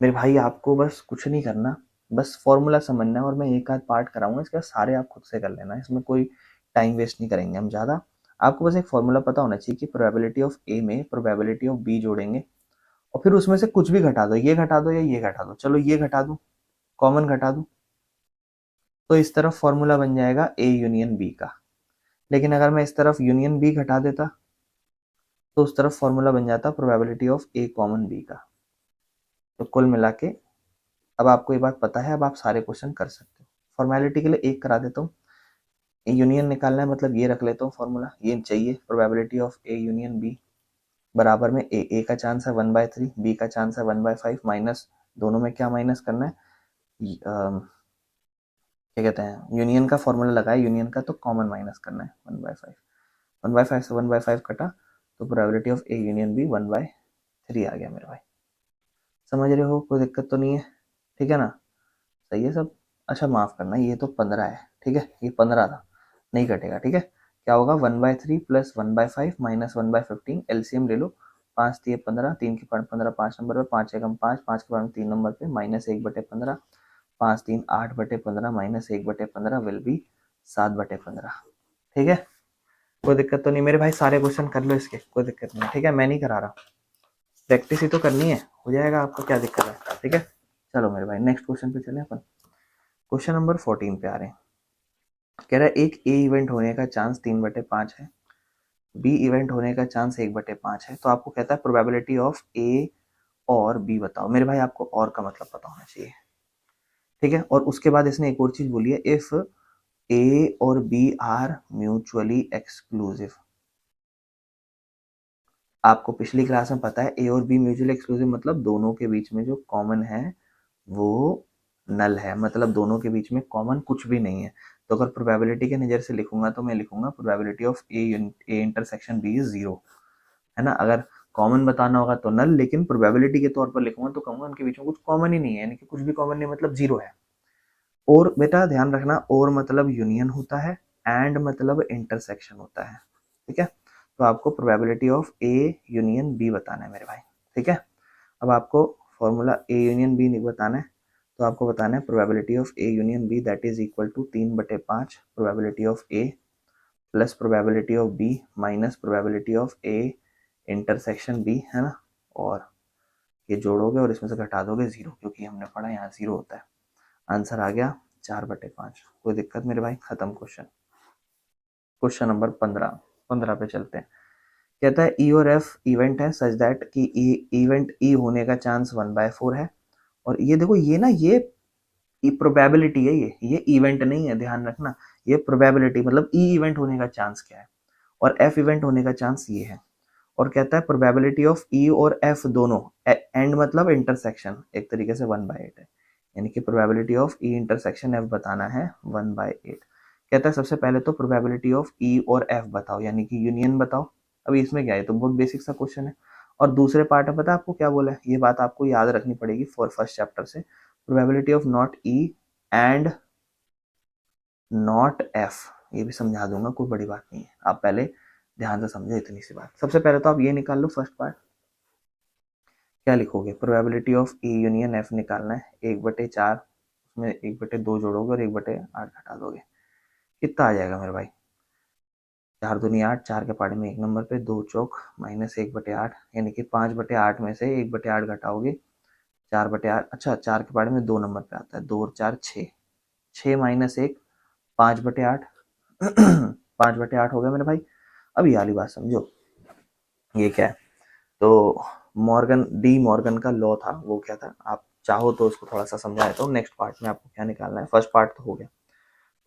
मेरे भाई आपको बस कुछ नहीं करना, बस फॉर्मूला समझना है, और मैं एक आध पार्ट कराऊंगा, इसके बाद सारे आप खुद से कर लेना, इसमें कोई टाइम वेस्ट नहीं करेंगे हम ज़्यादा। आपको बस एक फॉर्मूला पता होना चाहिए कि प्रोबेबिलिटी ऑफ ए में प्रोबेबिलिटी ऑफ बी जोड़ेंगे, और फिर उसमें से कुछ भी घटा दो, ये घटा दो या ये घटा दो, चलो ये घटा दो, कॉमन घटा दो, तो इस तरफ फॉर्मूला बन जाएगा ए यूनियन बी का। लेकिन अगर मैं इस तरफ यूनियन बी घटा देता तो उस तरफ फॉर्मूला बन जाता probability of A common B का। तो कुल मिला के अब आपको ये बात पता है, अब आप सारे क्वेश्चन कर सकते हो। फॉर्मेलिटी के लिए एक करा देता हूँ, यूनियन निकालना है मतलब ये रख लेता हूँ फॉर्मूला, ये चाहिए probability of A union B बराबर में ए का चांस है 1/3, बी का चांस है 1/5 माइनस, दोनों में क्या माइनस करना है, क्या कहते हैं, यूनियन का फॉर्मूला लगाया यूनियन का, तो कॉमन माइनस करना है 1/5। 1/5 से 1/5 कटा तो probability of A union B 1/3 आ गया मेरे भाई। समझ रहे हो, कोई दिक्कत तो नहीं है, ठीक है ना, सही है सब। अच्छा माफ करना, ये तो 15 है, ठीक है, ये 15 था, नहीं कटेगा, ठीक है। क्या होगा 1/3 प्लस 1/5 माइनस 1/15, एलसीएम ले लो, 5 3 15, 3 के पाँच 15, 5 नंबर पे, 5 एकम 5, 5 के पाँच 3 नंबर पे, माइनस 1/15, 5 3 8/15 माइनस 1/15 विल बी 7/15, ठीक है। कोई दिक्कत तो नहीं मेरे भाई, सारे क्वेश्चन कर लो इसके, कोई दिक्कत नहीं, ठीक है, मैं नहीं करा रहा, प्रैक्टिस ही तो करनी है, हो जाएगा आपको, क्या दिक्कत है, ठीक है। चलो मेरे भाई नेक्स्ट क्वेश्चन पे चले अपन, क्वेश्चन नंबर 14 पे आ रहे हैं। कह रहा है एक ए इवेंट होने का चांस 3/5 है, बी इवेंट होने का चांस 1/5 है, तो आपको कहता है प्रोबेबिलिटी ऑफ ए और बी बताओ। मेरे भाई आपको और का मतलब पता होना चाहिए, ठीक है। और उसके बाद इसने एक और चीज बोली है, इफ ए और बी आर म्यूचुअली एक्सक्लूसिव। आपको पिछली क्लास में पता है ए और बी म्यूचुअली एक्सक्लूसिव मतलब दोनों के बीच में जो कॉमन है वो नल है, मतलब दोनों के बीच में कॉमन कुछ भी नहीं है। तो अगर प्रोबेबिलिटी के नजर से लिखूंगा तो मैं लिखूंगा probability of A intersection B is 0, है ना। अगर कॉमन बताना होगा तो नल, लेकिन प्रोबेबिलिटी के तौर पर लिखूंगा तो कहूंगा उनके बीच में कुछ कॉमन ही नहीं है, यानी कि कुछ भी कॉमन नहीं मतलब 0 है। और बेटा ध्यान रखना, और मतलब यूनियन होता है, एंड मतलब इंटरसेक्शन होता है, ठीक है। तो आपको probability of A union B बताना है मेरे भाई, ठीक है। अब आपको फॉर्मूला ए यूनियन बी बताना है, तो आपको बताना है probability of A union B that is equal to 3/5 probability of A plus probability of B minus probability of A intersection B, है ना। और ये जोड़ोगे और इसमें से घटा दोगे 0, क्योंकि हमने पढ़ा यहाँ 0 होता है। आंसर आ गया 4/5। कोई दिक्कत मेरे भाई, खत्म क्वेश्चन। क्वेश्चन नंबर 15 पे चलते हैं। कहता है ई और एफ इवेंट है सच दैट कि इवेंट ई होने का चांस 1/4 है। और ये देखो, ये ना ये प्रोबेबिलिटी है, ये इवेंट नहीं है, ध्यान रखना। ये प्रोबेबिलिटी मतलब ई इवेंट होने का चांस क्या है, और एफ इवेंट होने का चांस ये है। और कहता है प्रोबेबिलिटी ऑफ ई और एफ दोनों, एंड मतलब इंटरसेक्शन, एक तरीके से 1/8 है, यानी कि probability of E intersection F बताना है 1/8। कहता है सबसे पहले तो प्रोबेबिलिटी ऑफ ई और एफ बताओ, यानी कि यूनियन बताओ। अभी इसमें क्या है, तो बहुत बेसिक सा क्वेश्चन है। और दूसरे पार्ट में पता है आपको क्या बोला है, ये बात आपको याद रखनी पड़ेगी फॉर फर्स्ट चैप्टर से, probability of not E and not F, ये भी समझा दूंगा, कोई बड़ी बात नहीं है, आप पहले ध्यान से समझो इतनी सी बात। सबसे पहले तो आप ये निकाल लो फर्स्ट पार्ट, क्या लिखोगे, probability of E union F निकालना है 1/4, उसमें 1/2 जोड़ोगे और 1/8 घटा दोगे, कितना आ जाएगा मेरे भाई, 4 दूनी 8, 4 के पहाड़े में 1 नंबर पे, 2 चौक माइनस 1/8, यानी कि 5/8 में से 1/8 घटाओगे 4/8, अच्छा 4 के पहाड़े में 2 नंबर पे आता है, 2 और 4 6, 6 माइनस 1 5/8, 5/8 हो गया मेरे भाई। अब ये वाली बात समझो, ये क्या है, तो मॉर्गन का लॉ था, वो क्या था, आप चाहो तो उसको थोड़ा सा समझा देता हूँ। नेक्स्ट पार्ट में आपको क्या निकालना है, फर्स्ट पार्ट तो हो गया,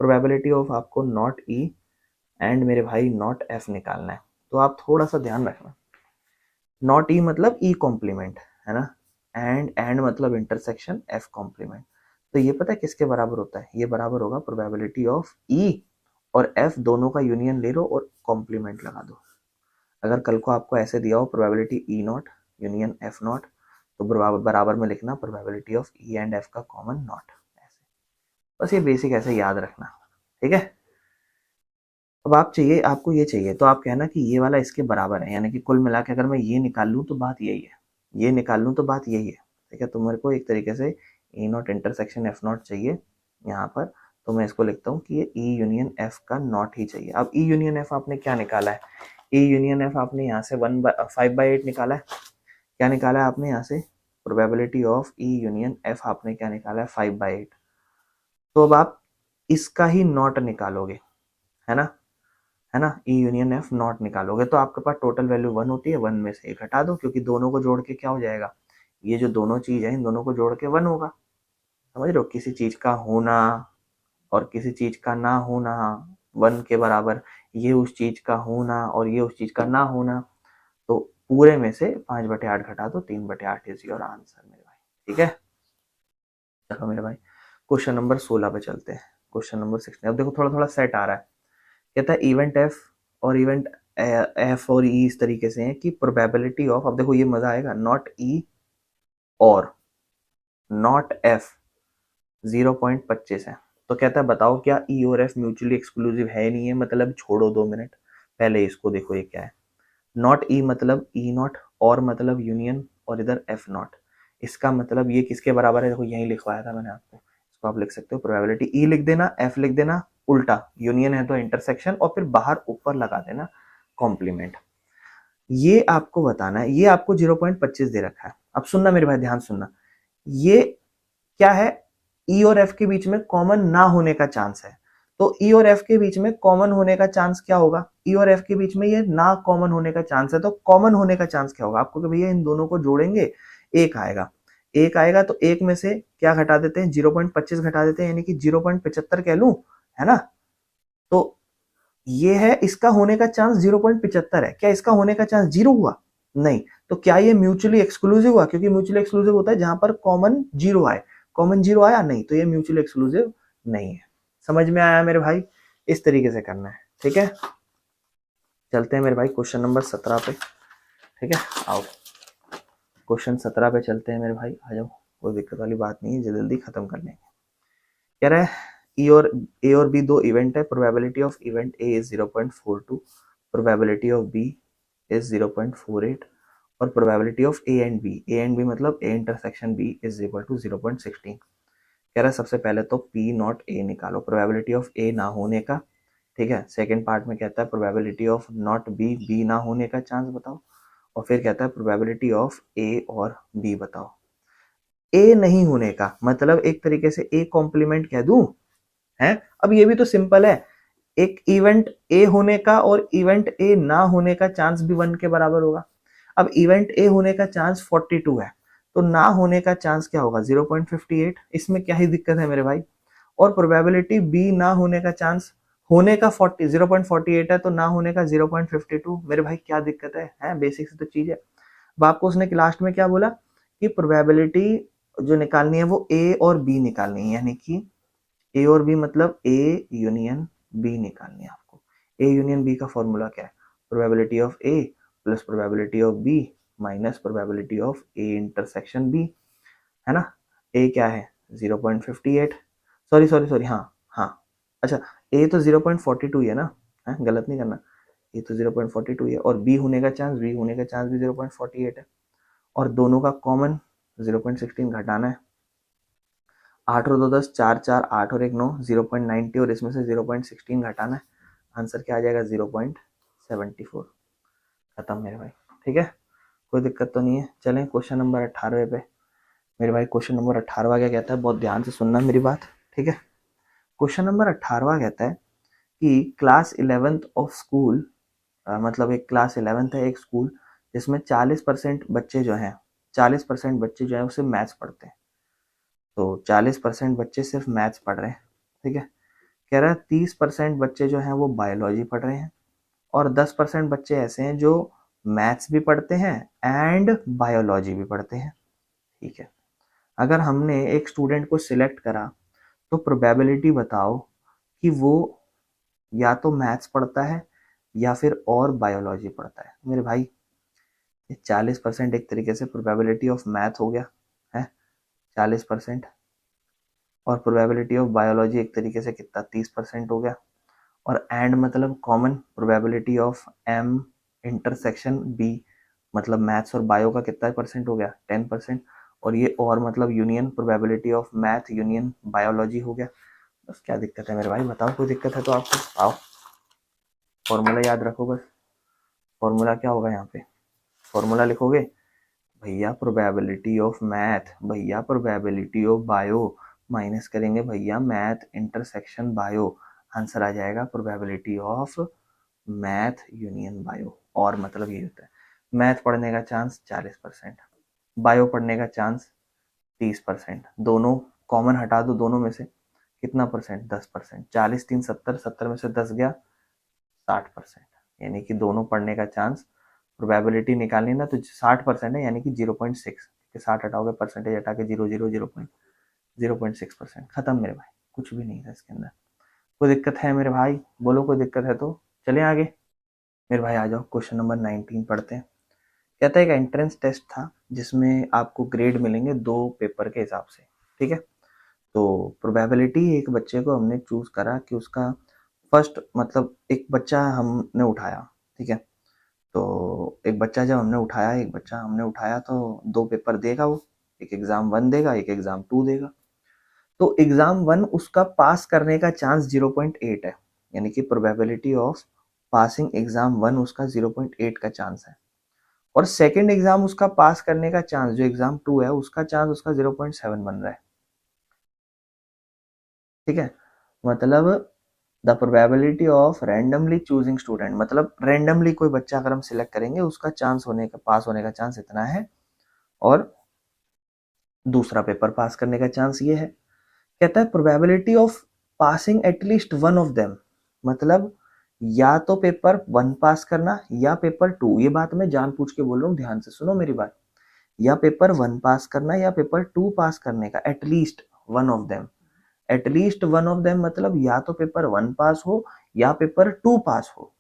प्रोबेबिलिटी ऑफ आपको नॉट ई एंड मेरे भाई नॉट एफ निकालना है। तो आप थोड़ा सा ध्यान रखना, नॉट ई मतलब ई कॉम्प्लीमेंट, है ना, एंड मतलब इंटरसेक्शन एफ कॉम्प्लीमेंट। तो ये पता है किसके बराबर होता है, ये बराबर होगा प्रोबेबिलिटी ऑफ ई और एफ दोनों का यूनियन ले लो और कॉम्प्लीमेंट लगा दो। अगर कल को आपको ऐसे दिया हो probability E not union F not, तो बराबर में लिखना probability of E and F का कॉमन नॉट, ऐसे। बस ये बेसिक ऐसे याद रखना, ठीक है। अब आप चाहिए, आपको ये चाहिए तो आप कहना कि ये वाला इसके बराबर है, यानी कि कुल मिला के अगर मैं ये निकाल लूँ तो बात यही है, ये निकाल लूँ तो बात यही है, ठीक है। तो मेरे को एक तरीके से ई नॉट इंटरसेक्शन एफ नॉट चाहिए यहाँ पर, तो मैं इसको लिखता हूँ कि ये ई यूनियन एफ का नॉट ही चाहिए। अब ई यूनियन एफ आपने क्या निकाला है, ई यूनियन एफ आपने यहाँ से 5/8 निकाला है, क्या निकाला है आपने यहाँ से, probability of E union F आपने क्या निकाला है 5/8। तो अब आप इसका ही नॉट निकालोगे, है ना, है ना, ई यूनियन एफ नॉट निकालोगे तो आपके पास टोटल वैल्यू 1 होती है, 1 में से एक हटा दो, क्योंकि दोनों को जोड़ के क्या हो जाएगा, ये जो दोनों चीज है इन दोनों को जोड़ के 1 होगा। समझ रहे हो, किसी चीज का होना और किसी चीज का ना होना 1 के बराबर, ये उस चीज का होना और ये उस चीज का ना होना, तो पूरे में से 5/8 घटा दो, 3/8 इज योर आंसर मेरे भाई, ठीक है। चलो मेरे भाई क्वेश्चन नंबर 16 पे चलते हैं, क्वेश्चन नंबर 16। अब देखो थोड़ा थोड़ा सेट आ रहा है। कहता है इवेंट एफ और इवेंट एफ और ई इस तरीके से हैं कि प्रोबेबिलिटी ऑफ, अब देखो ये मजा आएगा, नॉट ई और नॉट एफ 0.25 है। तो कहता है बताओ क्या ई और एफ म्यूचुअली एक्सक्लूसिव है नहीं है, मतलब छोड़ो 2 मिनट, पहले इसको देखो ये क्या है। नॉट ई मतलब ई नॉट, और मतलब यूनियन, और इधर एफ नॉट, इसका मतलब ये किसके बराबर है, देखो यही लिखवाया था मैंने आपको, इसको आप लिख सकते हो प्रोबेबिलिटी, ई लिख देना, एफ लिख देना उल्टा, यूनियन है तो इंटरसेक्शन, और फिर बाहर ऊपर लगा देना कॉम्प्लीमेंट। ये आपको बताना है, ये आपको 0.25 दे रखा है। अब सुनना मेरे भाई, ध्यान सुनना, ये क्या है, ई और एफ के बीच में कॉमन ना होने का चांस है। तो ई और एफ के बीच में कॉमन होने का चांस क्या होगा, ई और एफ के बीच में ये ना कॉमन होने का चांस है, तो कॉमन होने का चांस क्या होगा आपको, कि भैया इन दोनों को जोड़ेंगे, एक आएगा, एक आएगा, तो एक में से क्या घटा देते हैं, 0.25 घटा देते हैं, यानी कि 0.75 कह लूं, है ना। तो ये है, इसका होने का चांस 0.75 है, क्या इसका होने का चांस 0 हुआ, नहीं। तो क्या ये म्यूचुअली एक्सक्लूसिव हुआ, क्योंकि म्यूचुअली एक्सक्लूसिव होता है जहां पर कॉमन 0 आए, कॉमन 0 आया नहीं, तो ये म्यूचुअली एक्सक्लूसिव नहीं है। समझ में आया मेरे भाई, इस तरीके से करना है, ठीक है। चलते हैं मेरे भाई क्वेश्चन नंबर 17 पे, ठीक है, आओ क्वेश्चन 17 पे चलते हैं मेरे भाई, आ जाओ, कोई दिक्कत वाली बात नहीं है, जल्दी जल्दी खत्म कर लेंगे। कह रहा है ए और बी दो इवेंट है, probability of event A is 0.42, probability of B is 0.48, और probability of A and B मतलब A intersection B is equal to 0.16। कह रहा है सबसे पहले तो पी नॉट ए निकालो, प्रोबेबिलिटी ऑफ ए ना होने का, ठीक है। सेकंड पार्ट में कहता है probability of not B, B ना होने का चांस बताओ, और फिर कहता है प्रोबेबिलिटी ऑफ ए और बी बताओ। ए नहीं होने का मतलब एक तरीके से ए कॉम्प्लीमेंट कह दूं, है। अब ये भी तो सिंपल है, एक इवेंट ए होने का और इवेंट ए ना होने का चांस भी 1 के बराबर होगा। अब इवेंट ए होने का चांस 42 है, तो ना होने का चांस क्या होगा 0.58, इसमें क्या ही दिक्कत है मेरे भाई। और प्रोबेबिलिटी बी ना होने का चांस, होने का 0.48 है, तो ना होने का 0.52, मेरे भाई क्या दिक्कत है, बेसिक से तो चीज है। अब आपको उसने लास्ट में क्या बोला कि प्रोबेबिलिटी जो निकालनी है वो ए और बी निकालनी है, यानी कि ए और बी मतलब ए यूनियन बी निकालनी है आपको। ए यूनियन बी का फॉर्मूला क्या है, probability of A plus probability of B minus probability of A intersection B, है ना। ए क्या है 0.58, सॉरी सॉरी सॉरी, हाँ हाँ, अच्छा, ए तो 0.42 है ना, है गलत नहीं करना, ये तो 0.42 है, और बी होने का चांस, बी होने का चांस भी 0.48 है, और दोनों का कॉमन 0.16 घटाना है। 8 और 2 10, 4 4, 8 और 1 9, 0.90, और इसमें से 0.16 घटाना है, आंसर क्या आ जाएगा 0.74। खत्म मेरे भाई, ठीक है, कोई दिक्कत तो नहीं है। चलें क्वेश्चन नंबर 18 पे मेरे भाई। क्वेश्चन नंबर 18 क्या कहता है, बहुत ध्यान से सुनना मेरी बात, ठीक है। क्वेश्चन नंबर 18 कहता है कि क्लास 11th ऑफ स्कूल, मतलब एक क्लास 11th है एक स्कूल जिसमें 40% बच्चे जो हैं, 40% बच्चे जो हैं उसे मैथ्स पढ़ते हैं, तो 40% बच्चे सिर्फ मैथ्स पढ़ रहे हैं, ठीक है। कह रहा है 30% बच्चे जो हैं वो बायोलॉजी पढ़ रहे हैं, और 10% बच्चे ऐसे हैं जो मैथ्स भी पढ़ते हैं एंड बायोलॉजी भी पढ़ते हैं, ठीक है। अगर हमने एक स्टूडेंट को सिलेक्ट करा, तो प्रोबेबिलिटी बताओ कि वो या तो मैथ्स पढ़ता है या फिर और बायोलॉजी पढ़ता है। मेरे भाई ये 40% एक तरीके से प्रोबेबिलिटी ऑफ मैथ हो गया है, 40%, और प्रोबेबिलिटी ऑफ बायोलॉजी एक तरीके से कितना 30% हो गया, और एंड मतलब common probability of M intersection B, मतलब मैथ्स और बायो का कितना परसेंट हो गया 10%, और ये और मतलब union probability of math union biology हो गया। बस क्या दिक्कत है मेरे भाई, बताओ कोई दिक्कत है तो आपको, आओ फॉर्मूला याद रखो बस। फॉर्मूला क्या होगा यहाँ पे, फॉर्मूला लिखोगे भैया प्रोबेबिलिटी ऑफ मैथ, भैया प्रोबेबिलिटी ऑफ बायो, माइनस करेंगे भैया मैथ इंटरसेक्शन बायो, आंसर आ जाएगा probability of math union bio. और मतलब ये होता है मैथ पढ़ने का चांस 40%, बायो पढ़ने का चांस 30%, दोनों कॉमन हटा दो दोनों में से, कितना परसेंट 10%, 40 3 70, 70 में से 10 गया 60%, यानी कि दोनों पढ़ने का चांस, प्रोबेबिलिटी निकालनी ना तो 60% है, यानी कि 0.6, 60 हटाओगे परसेंटेज हटा के 0.6%, खत्म मेरे भाई, कुछ भी नहीं है इसके अंदर। कोई दिक्कत है मेरे भाई, बोलो कोई दिक्कत है तो चले आगे। मेरे भाई आ जाओ, क्वेश्चन नंबर 19 पढ़ते हैं। कहता है एक एंट्रेंस टेस्ट था जिसमें आपको ग्रेड मिलेंगे 2 पेपर के हिसाब से, ठीक है। तो प्रोबेबिलिटी, एक बच्चे को हमने चूज करा कि उसका फर्स्ट, मतलब एक बच्चा हमने उठाया, ठीक है। तो एक बच्चा जब हमने उठाया, एक बच्चा हमने उठाया तो 2 पेपर देगा वो, एक एग्जाम 1 देगा, एक एग्जाम 2 देगा। तो एग्जाम 1 उसका पास करने का चांस 0.8 है, यानी कि प्रोबेबिलिटी ऑफ पासिंग एग्जाम 1 उसका 0.8 का चांस है। और सेकंड एग्जाम उसका पास करने का चांस, जो एग्जाम 2 है उसका चांस उसका 0.7 बन रहा है, ठीक है। मतलब the probability of randomly choosing student, मतलब रैंडमली कोई बच्चा अगर हम सिलेक्ट करेंगे उसका चांस होने का, पास होने का चांस इतना है, और दूसरा पेपर पास करने का चांस ये है। कहता है probability of passing at least one of them, मतलब या तो पेपर 1 पास करना या पेपर 2, ये बात मैं जानबूझ के बोल रहा हूँ, ध्यान से सुनो मेरी बात। या पेपर 1 पास करना या पेपर 2 पास करने का, at least one of them. At least one of them मतलब या तो पेपर 1 पास हो या पेपर 2 पास हो,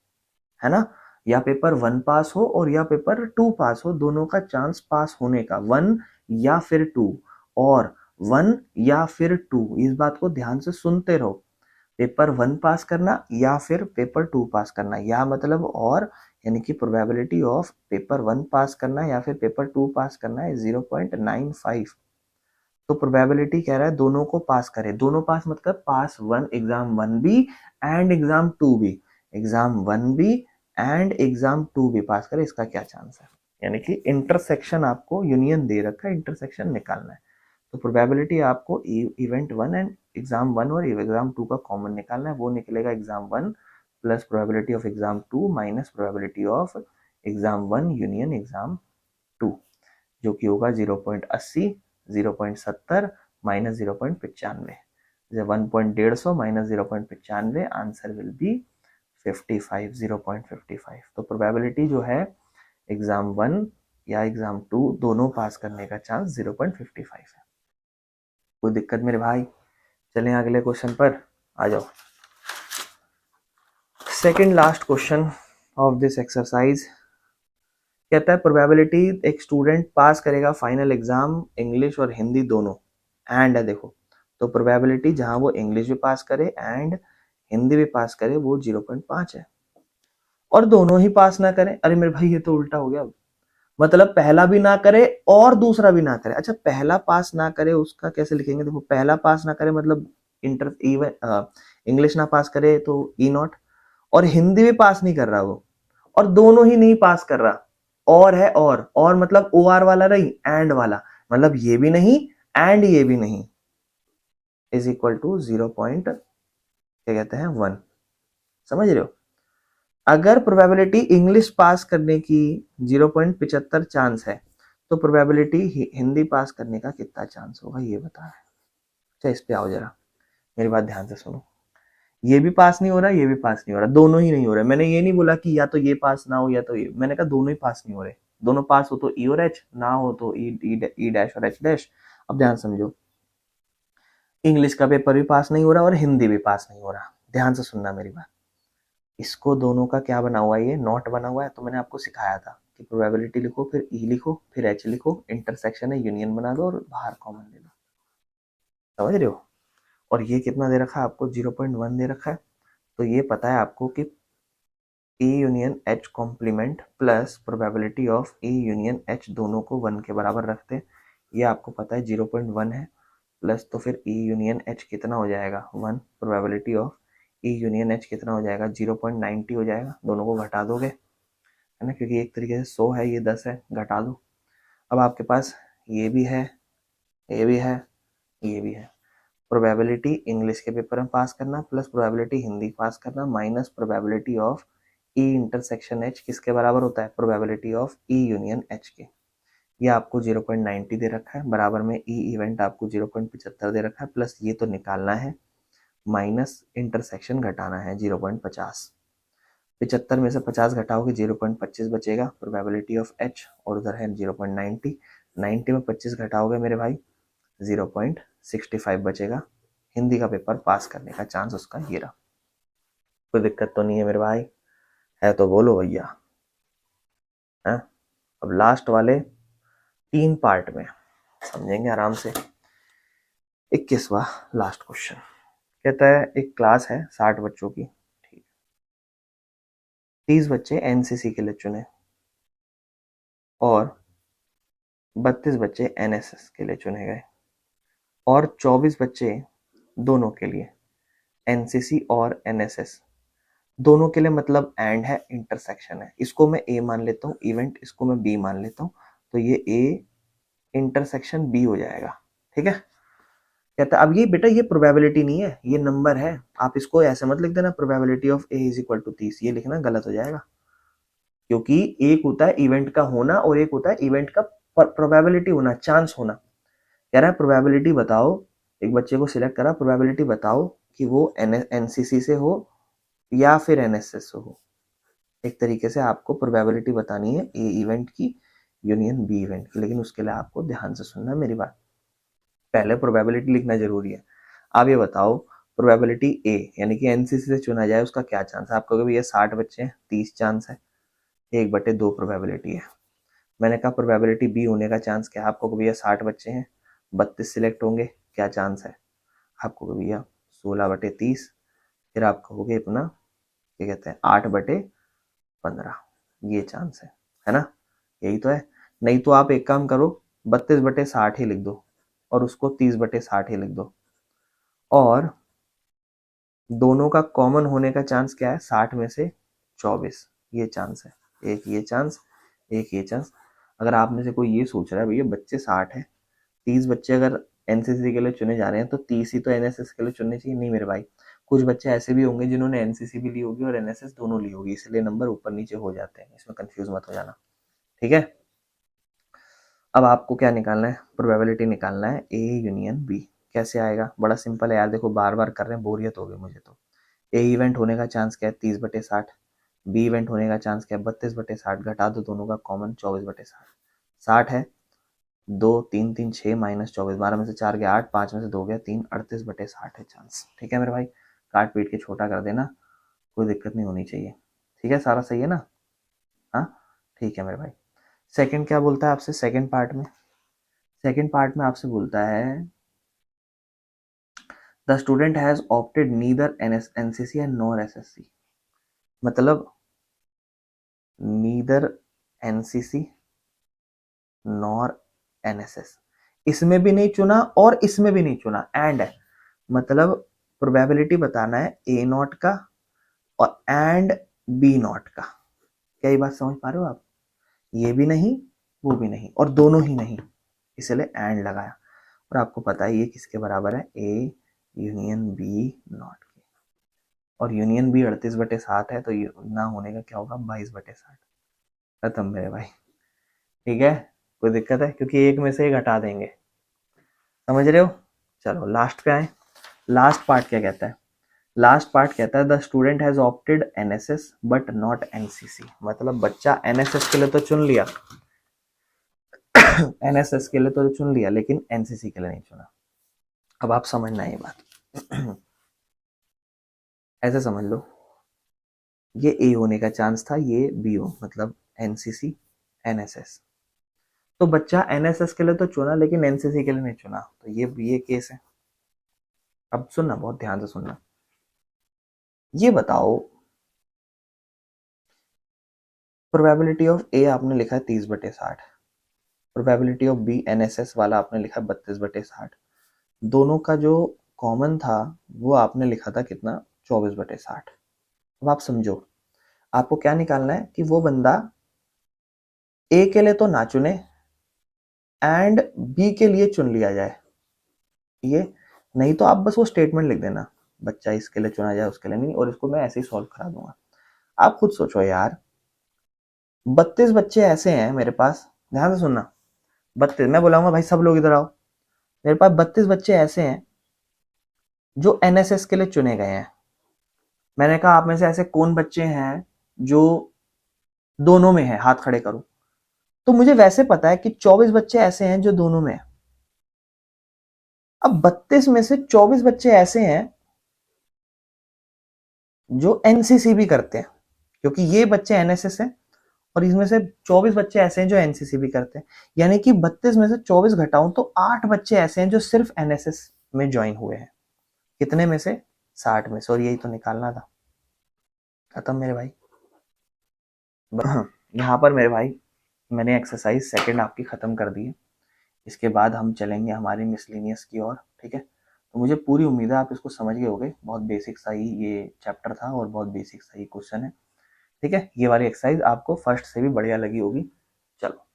है ना। या पेपर 1 पास हो और या पेपर 2 पास हो, दोनों का चांस पास होने का, 1 या फिर 2, और 1 या फिर 2, इस बात को ध्यान से सुनते रहो। पेपर 1 पास करना या फिर पेपर 2 पास करना, या मतलब और, यानी कि प्रोबेबिलिटी ऑफ पेपर 1 पास करना या फिर पेपर 2 पास करना है 0.95। तो प्रोबेबिलिटी कह रहा है दोनों को पास करे, दोनों पास मतलब पास 1 एग्जाम 1 भी एंड एग्जाम 2 भी, एग्जाम 1 भी एंड एग्जाम 2 भी पास करे, इसका क्या चांस है। यानी कि इंटरसेक्शन आपको यूनियन दे रखा है, इंटरसेक्शन निकालना है। तो प्रोबेबिलिटी आपको इवेंट 1 एंड एग्जाम 1 और एग्जाम 2 का कॉमन निकालना है, वो निकलेगा exam 1 plus probability of exam 2 minus probability of exam 1 union exam 2, जो कि होगा 0.80, 0.70 minus 0.95, 1.150 minus 0.95, answer will be 55, 0.55। तो प्रोबेबिलिटी जो है एग्जाम 1 या एग्जाम 2 दोनों पास करने का चांस 0.55 है। कोई दिक्कत मेरे भाई? चलें अगले क्वेश्चन पर, आ जाओ। Second last question of this exercise कहता है प्रोबेबिलिटी एक स्टूडेंट पास करेगा फाइनल एग्जाम इंग्लिश और हिंदी दोनों, एंड है देखो, तो प्रोबेबिलिटी जहां वो इंग्लिश भी पास करे एंड हिंदी भी पास करे वो 0.5 है, और दोनों ही पास ना करे। अरे मेरे भाई ये तो उल्टा हो गया, मतलब पहला भी ना करे और दूसरा भी ना करे। अच्छा, पहला पास ना करे उसका कैसे लिखेंगे, देखो पहला पास ना करे मतलब इंटर इवन इंग्लिश ना पास करे तो ई नॉट, और हिंदी भी पास नहीं कर रहा वो, और दोनों ही नहीं पास कर रहा, और है, और मतलब ओ आर वाला नहीं, एंड वाला, मतलब ये भी नहीं एंड ये भी नहीं, इज इक्वल टू 0 पॉइंट क्या कहते हैं 1। समझ रहे हो? अगर प्रोबेबिलिटी इंग्लिश पास करने की 0.75 चांस है, तो प्रोबेबिलिटी हिंदी पास करने का कितना चांस होगा ये बता है। अच्छा इस पे आओ जरा, मेरी बात ध्यान से सुनो। ये भी पास नहीं हो रहा, ये भी पास नहीं हो रहा, दोनों ही नहीं हो रहे। मैंने ये नहीं बोला कि या तो ये पास ना हो या तो ये, मैंने कहा दोनों ही पास नहीं हो रहे। दोनों पास हो तो ई और एच, ना हो तो ई डैश और एच डैश। अब ध्यान समझो, इंग्लिश का पेपर भी पास नहीं हो रहा और हिंदी भी पास नहीं हो रहा, ध्यान से सुनना मेरी बात। इसको दोनों का क्या बना हुआ है, ये नॉट बना हुआ है। तो मैंने आपको सिखाया था कि प्रोबेबिलिटी लिखो, फिर ई लिखो, फिर एच लिखो, इंटरसेक्शन है यूनियन बना दो और बाहर कॉमन ले लो। समझ रहे हो? और ये कितना दे रखा है आपको, 0.1 दे रखा है। तो ये पता है आपको कि E union H complement plus probability of E union H दोनों को 1 के बराबर रखते हैं। ये आपको पता है 0.1 है, प्लस तो फिर E यूनियन H कितना हो जाएगा 1, probability of E union H कितना हो जाएगा 0.90 हो जाएगा। दोनों को घटा दोगे, है ना, क्योंकि एक तरीके से 100 है, ये 10 है, घटा दो। अब आपके पास ये भी है, ये भी है, ये भी है। प्रोबेबिलिटी इंग्लिश के पेपर में पास करना प्लस प्रोबेबिलिटी हिंदी पास करना minus probability of E intersection H किसके बराबर होता है, probability of E union H के। ये आपको 0.90 दे रखा है, बराबर में ई इवेंट आपको 0.75 दे रखा है, प्लस ये तो निकालना है, माइनस इंटरसेक्शन घटाना है 0.50। 75 में से 50 घटाओगे 0.25 बचेगा प्रोबेबिलिटी ऑफ एच, और उधर है 0.90, 90 में 25 घटाओगे मेरे भाई 0.65 बचेगा। हिंदी का पेपर पास करने का चांस उसका ये रहा। कोई दिक्कत तो नहीं है मेरे भाई? है तो बोलो भैया। है। अब लास्ट वाले 3 पार्ट में समझेंगे आराम से। 21वां लास्ट क्वेश्चन कहता है एक क्लास है 60 बच्चों की, ठीक, 30 बच्चे एनसीसी के लिए चुने और 32 बच्चे एनएसएस के लिए चुने गए और 24 बच्चे दोनों के लिए, एनसीसी और एनएसएस दोनों के लिए, मतलब एंड है, इंटरसेक्शन है, इसको मैं ए मान लेता हूँ इवेंट, इसको मैं बी मान लेता हूँ, तो ये ए इंटरसेक्शन बी हो जाएगा। ठीक है। कहता है अब ये बेटा ये प्रोबेबिलिटी नहीं है, ये नंबर है, आप इसको ऐसे मत लिख देना probability of A is equal to 30, ये लिखना गलत हो जाएगा, क्योंकि एक होता है इवेंट का होना और एक होता है इवेंट का प्रोबेबिलिटी होना, चांस होना। कह रहा है प्रोबेबिलिटी बताओ, एक बच्चे को सिलेक्ट करा, प्रोबेबिलिटी बताओ कि वो एनसीसी से हो या फिर एनएसएस से हो। एक तरीके से आपको प्रोबेबिलिटी बतानी है ए इवेंट की यूनियन बी इवेंट की, लेकिन उसके लिए आपको ध्यान से सुनना मेरी बात, पहले प्रोबेबिलिटी लिखना जरूरी है। आप ये बताओ प्रोबेबिलिटी ए यानी कि एनसीसी से चुना जाए उसका क्या चांस है। आपको कभी ये 60 बच्चे हैं, 30 चांस है, 1/2 प्रोबेबिलिटी है। मैंने कहा प्रोबेबिलिटी बी होने का चांस क्या है, आपको कभी ये 60 बच्चे हैं, 32 सिलेक्ट होंगे, क्या चांस है, आपको कभी यह 16/30, फिर आप कहोगे अपना क्या कहते हैं 8/15, ये चांस है ना, यही तो है। नहीं तो आप एक काम करो 32/60 ही लिख दो और उसको 30/60 ही लिख दो, और दोनों का कॉमन होने का चांस क्या है, 60 में से 24, ये चांस है, एक ये चांस, एक ये चांस। अगर आप में से कोई ये सोच रहा है भैया बच्चे 60 है, 30 बच्चे अगर एनसीसी के लिए चुने जा रहे हैं तो 30 ही तो एनएसएस के लिए चुनने चाहिए, नहीं मेरे भाई, कुछ बच्चे ऐसे भी होंगे जिन्होंने एनसीसी भी ली होगी और एनएसएस दोनों ली होगी, इसलिए नंबर ऊपर नीचे हो जाते हैं, इसमें कंफ्यूज मत हो जाना। ठीक है। अब आपको क्या निकालना है, प्रोबेबिलिटी निकालना है ए यूनियन बी। कैसे आएगा, बड़ा सिंपल है यार, देखो बार बार कर रहे हैं, बोरियत हो गई मुझे तो। ए इवेंट होने का चांस क्या है 30/60, बी इवेंट होने का चांस क्या है 32/60, घटा दो दोनों का कॉमन 24/60, 60 है, 2 3 3 6 -24, 12 में से 4 गया 8, 5 में से 2 गया 3, 38/60 है चांस। ठीक है मेरे भाई, काट पीट के छोटा कर देना, कोई दिक्कत नहीं होनी चाहिए। ठीक है, सारा सही है ना। हाँ ठीक है मेरे भाई। सेकंड क्या बोलता है आपसे, सेकंड पार्ट में, सेकंड पार्ट में आपसे बोलता है the student has opted neither NCC and nor SSC, मतलब नीदर एनसीसी नॉर एनएसएस, इसमें भी नहीं चुना और इसमें भी नहीं चुना, एंड है, मतलब प्रोबेबिलिटी बताना है ए नॉट का और एंड बी नॉट का। क्या ये बात समझ पा रहे हो आप, ये भी नहीं वो भी नहीं और दोनों ही नहीं, इसलिए एंड लगाया। और आपको पता है ये किसके बराबर है, ए यूनियन बी नॉट के, और यूनियन बी 38/7 है, तो ना होने का क्या होगा 22/60, खत्म मेरे भाई। ठीक है, कोई दिक्कत है, क्योंकि एक में से एक हटा देंगे, समझ रहे हो। चलो लास्ट पे आए, लास्ट पार्ट क्या कहता है, लास्ट पार्ट कहता है the student has opted NSS but not NCC, मतलब बच्चा एनएसएस के लिए तो चुन लिया एनएसएस के लिए तो चुन लिया लेकिन एनसीसी के लिए नहीं चुना। अब आप समझना ये बात ऐसे समझ लो, ये ए होने का चांस था, ये बी हो, मतलब एनसीसी एनएसएस, तो बच्चा एनएसएस के लिए तो चुना लेकिन एनसीसी के लिए नहीं चुना, तो ये केस है। अब सुनना, बहुत ध्यान से सुनना, ये बताओ प्रोबेबिलिटी ऑफ ए आपने लिखा है 30/60, प्रोबेबिलिटी ऑफ बी एनएसएस वाला आपने लिखा है 32/60, दोनों का जो कॉमन था वो आपने लिखा था कितना 24/60। अब आप समझो, आपको क्या निकालना है कि वो बंदा ए के लिए तो ना चुने एंड बी के लिए चुन लिया जाए, ये नहीं तो आप बस वो स्टेटमेंट लिख देना बच्चा इसके लिए चुना जाए उसके लिए नहीं, और इसको मैं ऐसे ही सॉल्व करा दूंगा। आप खुद सोचो यार, 32 बच्चे ऐसे हैं मेरे पास, ध्यान से सुनना, 32, मैं बुलाऊंगा भाई सब लोग इधर आओ, मेरे पास 32 बच्चे ऐसे हैं जो एनएसएस के लिए चुने गए हैं। मैंने कहा आप में से ऐसे कौन बच्चे हैं जो दोनों में है, हाथ खड़े करो, तो मुझे वैसे पता है कि 24 बच्चे ऐसे हैं जो दोनों में है। अब 32 में से 24 बच्चे ऐसे हैं जो एनसीसी भी करते हैं, क्योंकि ये बच्चे एनएसएस है और इसमें से 24 बच्चे ऐसे हैं जो एनसीसी भी करते हैं, यानी कि 32 में से 24 घटाऊं तो 8 बच्चे ऐसे हैं जो सिर्फ एनएसएस में ज्वाइन हुए हैं। कितने में से? 60 में से। और यही तो निकालना था। खत्म मेरे भाई। यहाँ पर मेरे भाई मैंने एक्सरसाइज सेकंड आपकी खत्म कर दी है। इसके बाद हम चलेंगे हमारी मिसलेनियस की ओर, ठीक है। तो मुझे पूरी उम्मीद है आप इसको समझ गए होंगे। बहुत बेसिक सा ही ये चैप्टर था और बहुत बेसिक सा ही क्वेश्चन है, ठीक है। ये वाली एक्सरसाइज आपको फर्स्ट से भी बढ़िया लगी होगी। चलो।